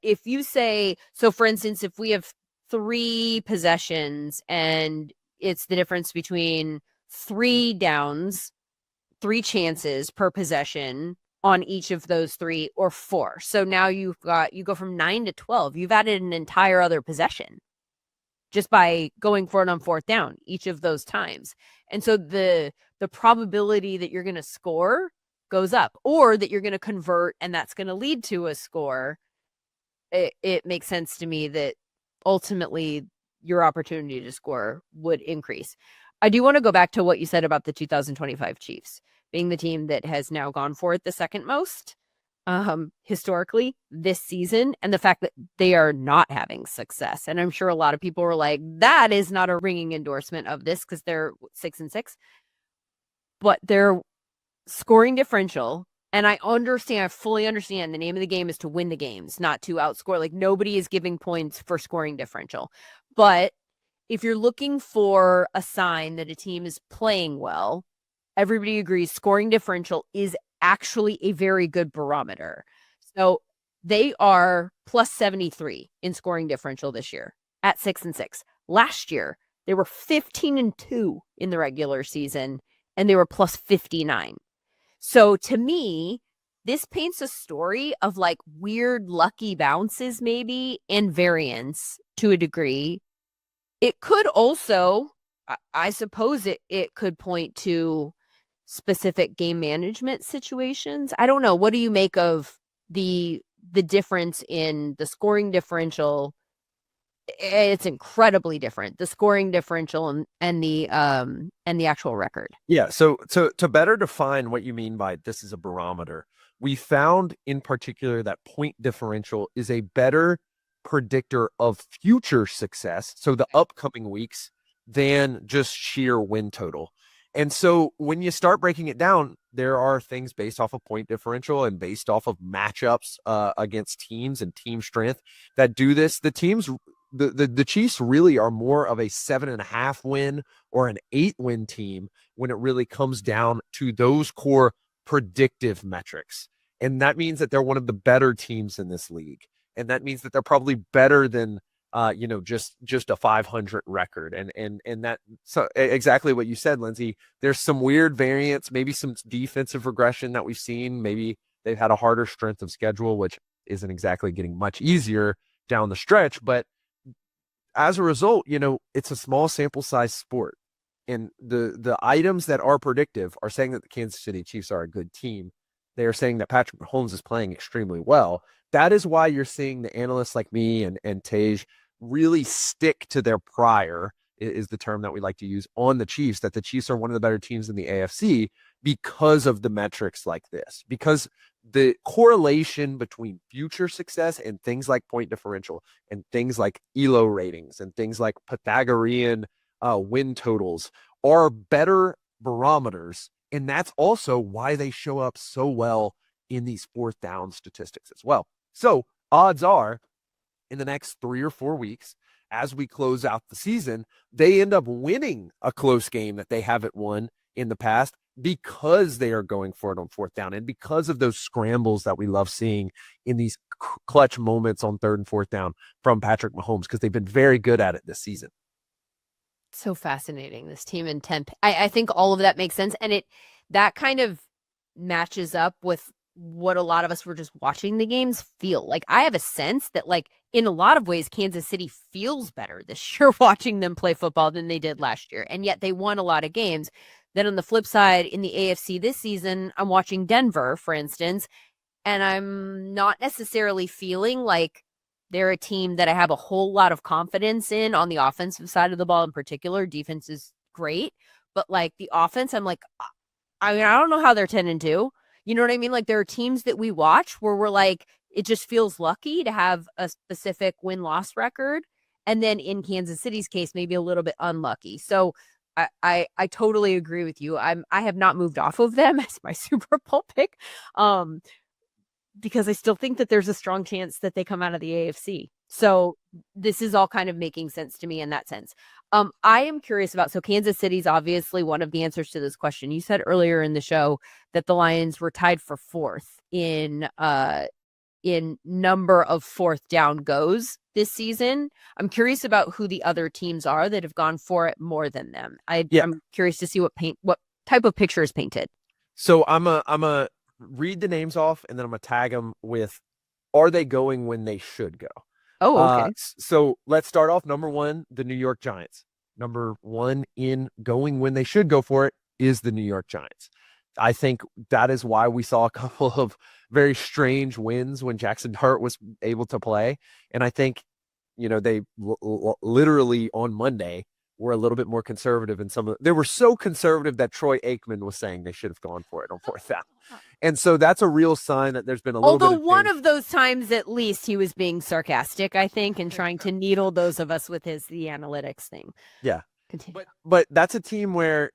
if you say, so for instance, if we have 3 possessions and it's the difference between 3 downs, 3 chances per possession on each of those 3 or 4. So now you go from 9 to 12. You've added an entire other possession just by going for it on fourth down each of those times. And so the probability that you're going to score goes up, or that you're going to convert and that's going to lead to a score. It makes sense to me that ultimately your opportunity to score would increase. I do want to go back to what you said about the 2025 Chiefs being the team that has now gone for it the second most historically this season, and the fact that they are not having success. And I'm sure a lot of people were like, that is not a ringing endorsement of this because they're 6-6, but their scoring differential, and I fully understand the name of the game is to win the games, not to outscore. Like, nobody is giving points for scoring differential. But if you're looking for a sign that a team is playing well, everybody agrees scoring differential is actually a very good barometer. So they are plus 73 in scoring differential this year at 6-6. Last year, they were 15-2 in the regular season, and they were plus 59. So to me, this paints a story of like weird lucky bounces maybe and variance to a degree. It could also, I suppose it could point to specific game management situations. I don't know. What do you make of the difference in the scoring differential? It's incredibly different, the scoring differential and the actual record. Yeah. So to better define what you mean by this is a barometer, we found in particular that point differential is a better predictor of future success, so the upcoming weeks, than just sheer win total. And so when you start breaking it down, there are things based off of point differential and based off of matchups against teams and team strength that do this. The teams, the Chiefs really are more of a 7.5 win or an 8-win team when it really comes down to those core predictive metrics. And that means that they're one of the better teams in this league. And that means that they're probably better than just a 500 record. And that, so exactly what you said, Lindsay. There's some weird variance, maybe some defensive regression that we've seen. Maybe they've had a harder strength of schedule, which isn't exactly getting much easier down the stretch. But as a result, it's a small sample size sport. And the items that are predictive are saying that the Kansas City Chiefs are a good team. They are saying that Patrick Mahomes is playing extremely well. That is why you're seeing the analysts like me and Tej really stick to their prior, is the term that we like to use, on the Chiefs, that the Chiefs are one of the better teams in the AFC because of the metrics like this, because the correlation between future success and things like point differential and things like ELO ratings and things like Pythagorean win totals are better barometers. And that's also why they show up so well in these fourth down statistics as well. So odds are, in the next 3 or 4 weeks, as we close out the season, they end up winning a close game that they haven't won in the past because they are going for it on fourth down and because of those scrambles that we love seeing in these clutch moments on third and fourth down from Patrick Mahomes, because they've been very good at it this season. So fascinating, this team in 10. I think all of that makes sense. And that kind of matches up with what a lot of us were just watching the games feel like. I have a sense that, like, in a lot of ways, Kansas City feels better this year watching them play football than they did last year. And yet they won a lot of games. Then on the flip side, in the AFC this season, I'm watching Denver, for instance, and I'm not necessarily feeling like they're a team that I have a whole lot of confidence in on the offensive side of the ball in particular. Defense is great, but like the offense, I'm like, I don't know how they're 10-2. You know what I mean? Like, there are teams that we watch where we're like, it just feels lucky to have a specific win-loss record. And then in Kansas City's case, maybe a little bit unlucky. So I totally agree with you. I have not moved off of them as my Super Bowl pick, because I still think that there's a strong chance that they come out of the AFC. So this is all kind of making sense to me in that sense. I am curious about, so Kansas City's obviously one of the answers to this question. You said earlier in the show that the Lions were tied for fourth in number of fourth down goes this season. I'm curious about who the other teams are that have gone for it more than them. I'm curious to see what type of picture is painted. So I'm a read the names off, and then I'm gonna tag them with, are they going when they should go? Oh, okay. So let's start off. Number one, the New York Giants. Number one in going when they should go for it is the New York Giants. I think that is why we saw a couple of very strange wins when Jackson Dart was able to play. And I think, they literally on Monday were a little bit more conservative in they were so conservative that Troy Aikman was saying they should have gone for it on fourth down. And so that's a real sign that there's been a little bit of one of those times, at least, he was being sarcastic, I think, and trying to needle those of us with the analytics thing. Yeah. Continue. But that's a team where,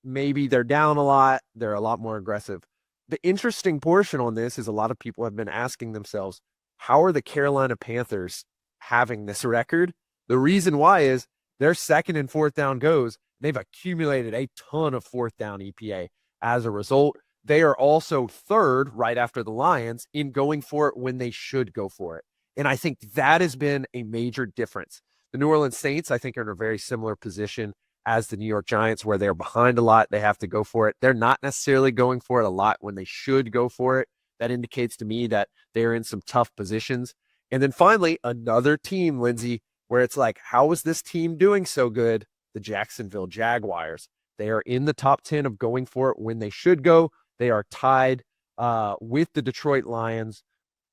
maybe they're down a lot. They're a lot more aggressive. The interesting portion on this is a lot of people have been asking themselves, how are the Carolina Panthers having this record? The reason why is their second and fourth down goes. They've accumulated a ton of fourth down EPA. As a result, they are also third, right after the Lions, in going for it when they should go for it. And I think that has been a major difference. The New Orleans Saints, I think, are in a very similar position as the New York Giants, where they're behind a lot. They have to go for it. They're not necessarily going for it a lot when they should go for it. That indicates to me that they're in some tough positions. And then finally, another team, Lindsay, where it's like, how is this team doing so good? The Jacksonville Jaguars. They are in the top 10 of going for it when they should go. They are tied with the Detroit Lions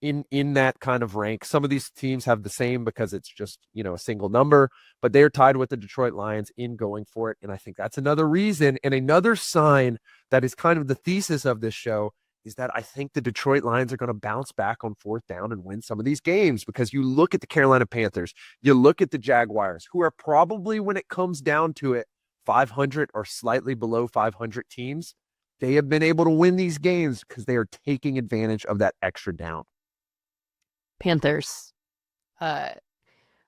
in that kind of rank. Some of these teams have the same because it's just, a single number, but they're tied with the Detroit Lions in going for it. And I think that's another reason and another sign that is kind of the thesis of this show, is that I think the Detroit Lions are going to bounce back on fourth down and win some of these games, because you look at the Carolina Panthers, you look at the Jaguars, who are probably, when it comes down to it, 500 or slightly below 500 teams. They have been able to win these games because they are taking advantage of that extra down. Panthers. A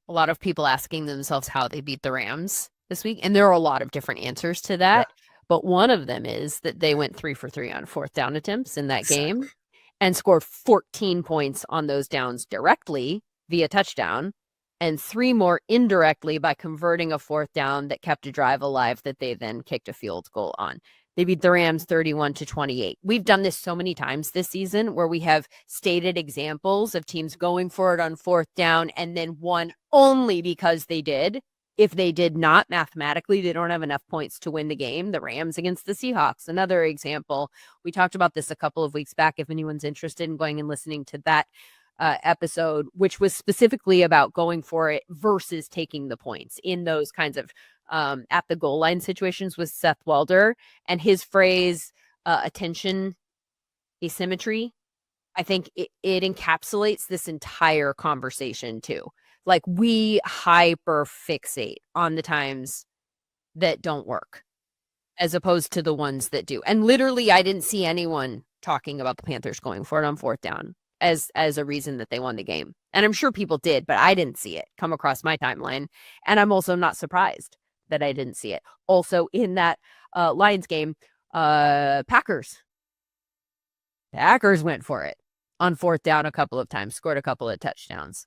lot of people asking themselves how they beat the Rams this week. And there are a lot of different answers to that. Yeah. But one of them is that they went 3 for 3 on fourth down attempts in that game and scored 14 points on those downs directly via touchdown, and 3 more indirectly by converting a fourth down that kept a drive alive that they then kicked a field goal on. They beat the Rams 31-28. We've done this so many times this season where we have stated examples of teams going for it on fourth down and then won only because they did. If they did not, mathematically, they don't have enough points to win the game. The Rams against the Seahawks, another example. We talked about this a couple of weeks back. If anyone's interested in going and listening to that episode, which was specifically about going for it versus taking the points in those kinds of at the goal line situations with Seth Welder, and his phrase, attention asymmetry. I think it encapsulates this entire conversation too. Like, we hyper fixate on the times that don't work as opposed to the ones that do. And literally, I didn't see anyone talking about the Panthers going for it on fourth down as a reason that they won the game. And I'm sure people did, but I didn't see it come across my timeline. And I'm also not surprised that I didn't see it. Also in that Lions game, Packers went for it on fourth down a couple of times, scored a couple of touchdowns.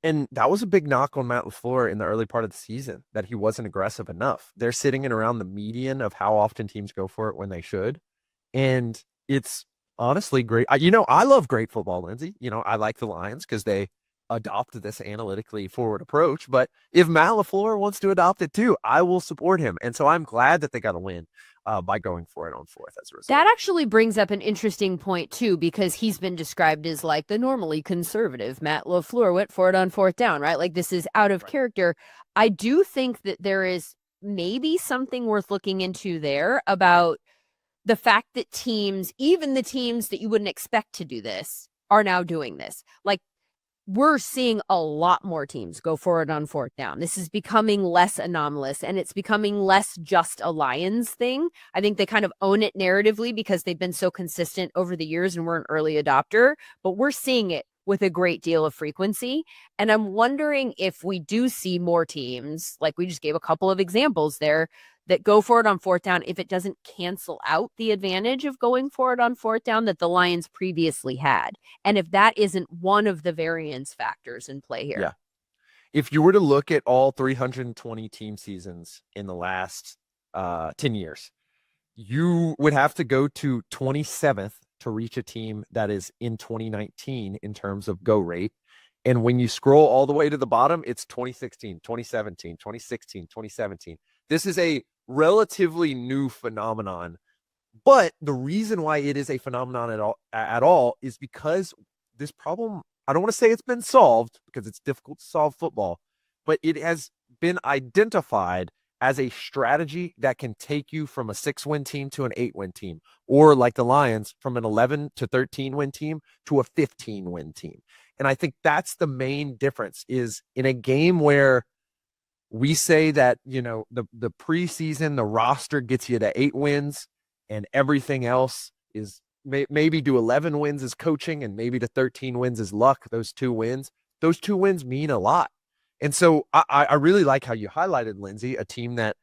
And that was a big knock on Matt LaFleur in the early part of the season, that he wasn't aggressive enough. They're sitting in around the median of how often teams go for it when they should. And it's honestly great. I love great football, Lindsay. I like the Lions because they adopt this analytically forward approach. But if Matt LaFleur wants to adopt it too, I will support him. And so I'm glad that they got a win by going for it on fourth as a result. That actually brings up an interesting point too, because he's been described as like the normally conservative Matt LaFleur went for it on fourth down, right? Like, this is out of character. I do think that there is maybe something worth looking into there about the fact that teams, even the teams that you wouldn't expect to do this, are now doing this. Like, we're seeing a lot more teams go for it on fourth down. This is becoming less anomalous, and it's becoming less just a Lions thing. I think they kind of own it narratively because they've been so consistent over the years and we're an early adopter, but we're seeing it with a great deal of frequency. And I'm wondering if we do see more teams, like we just gave a couple of examples there, that go for it on fourth down, if it doesn't cancel out the advantage of going for it on fourth down that the Lions previously had. And if that isn't one of the variance factors in play here. Yeah. If you were to look at all 320 team seasons in the last 10 years, you would have to go to 27th to reach a team that is in 2019 in terms of go rate. And when you scroll all the way to the bottom, it's 2016, 2017, 2016, 2017. This is a relatively new phenomenon, but the reason why it is a phenomenon at all is because this problem, I don't want to say it's been solved because it's difficult to solve football, but it has been identified as a strategy that can take you from a 6-win team to an 8-win team, or like the Lions, from an 11 to 13-win team to a 15-win team. And I think that's the main difference, is in a game where we say that, the preseason, the roster gets you to 8 wins and everything else is maybe do 11 wins is coaching and maybe to 13 wins is luck. Those two wins mean a lot. And so I really like how you highlighted, Lindsay, a team that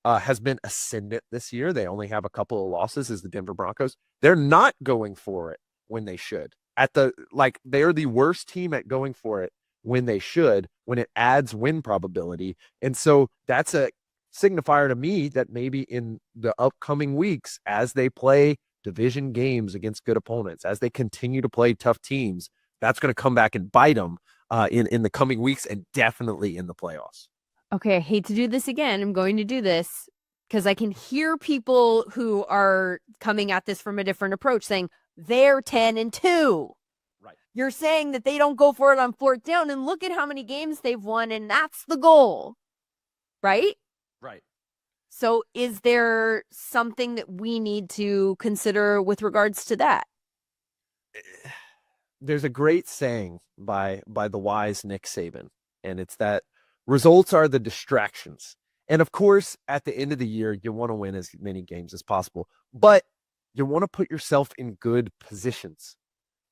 has been ascendant this year. They only have a couple of losses, is the Denver Broncos. They're not going for it when they should. They're the worst team at going for it when they should, when it adds win probability. And so that's a signifier to me that maybe in the upcoming weeks, as they play division games against good opponents, as they continue to play tough teams, that's going to come back and bite them in the coming weeks and definitely in the playoffs. Okay, I hate to do this again. I'm going to do this because I can hear people who are coming at this from a different approach saying they're 10-2. Right. You're saying that they don't go for it on fourth down, and look at how many games they've won, and that's the goal, right? Right. So is there something that we need to consider with regards to that? there's a great saying by the wise Nick Saban, and it's that results are the distractions. And of course, at the end of the year, you want to win as many games as possible, but you want to put yourself in good positions.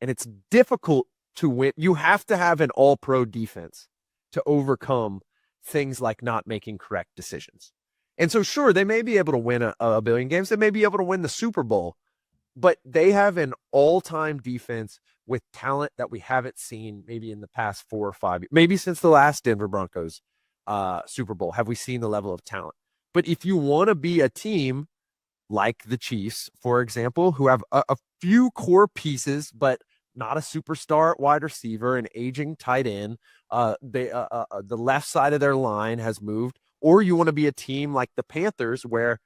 And it's difficult to win. You have to have an all-pro defense to overcome things like not making correct decisions. And so, sure, they may be able to win a billion games. They may be able to win the Super Bowl, but they have an all-time defense with talent that we haven't seen maybe in the past 4 or 5 years, maybe since the last Denver Broncos Super Bowl have we seen the level of talent. But if you want to be a team like the Chiefs, for example, who have a few core pieces, but not a superstar wide receiver, an aging tight end, the left side of their line has moved, or you want to be a team like the Panthers where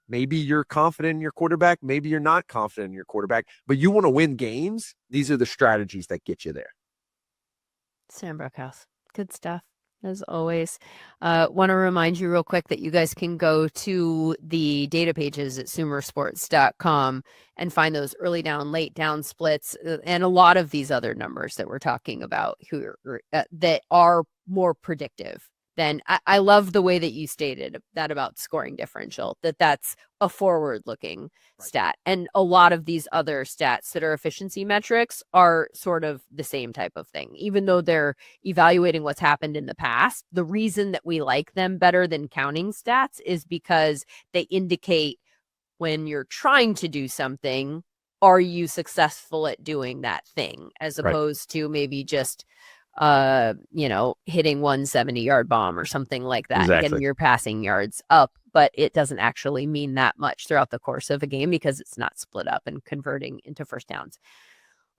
maybe you're confident in your quarterback, maybe you're not confident in your quarterback, but you want to win games, these are the strategies that get you there. Sam Brookhouse, good stuff. As always, want to remind you real quick that you guys can go to the data pages at SumerSports.com and find those early down, late down splits, and a lot of these other numbers that we're talking about that are more predictive. Then I love the way that you stated that about scoring differential, that's a forward-looking stat. And a lot of these other stats that are efficiency metrics are sort of the same type of thing. Even though they're evaluating what's happened in the past, the reason that we like them better than counting stats is because they indicate when you're trying to do something, are you successful at doing that thing, as opposed to maybe just hitting 170-yard bomb or something like that, getting your passing yards up, but it doesn't actually mean that much throughout the course of a game because it's not split up and converting into first downs.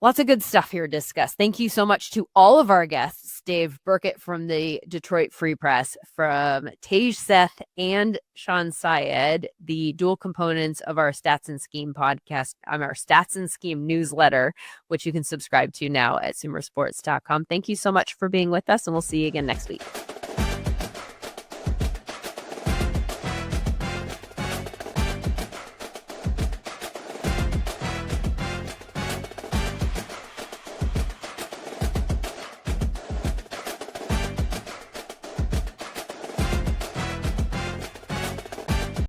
Lots of good stuff here discussed. Thank you so much to all of our guests, Dave Birkett from the Detroit Free Press, from Tej Seth and Shawn Syed, the dual components of our Stats and Scheme podcast, our Stats and Scheme newsletter, which you can subscribe to now at SumerSports.com. Thank you so much for being with us, and we'll see you again next week.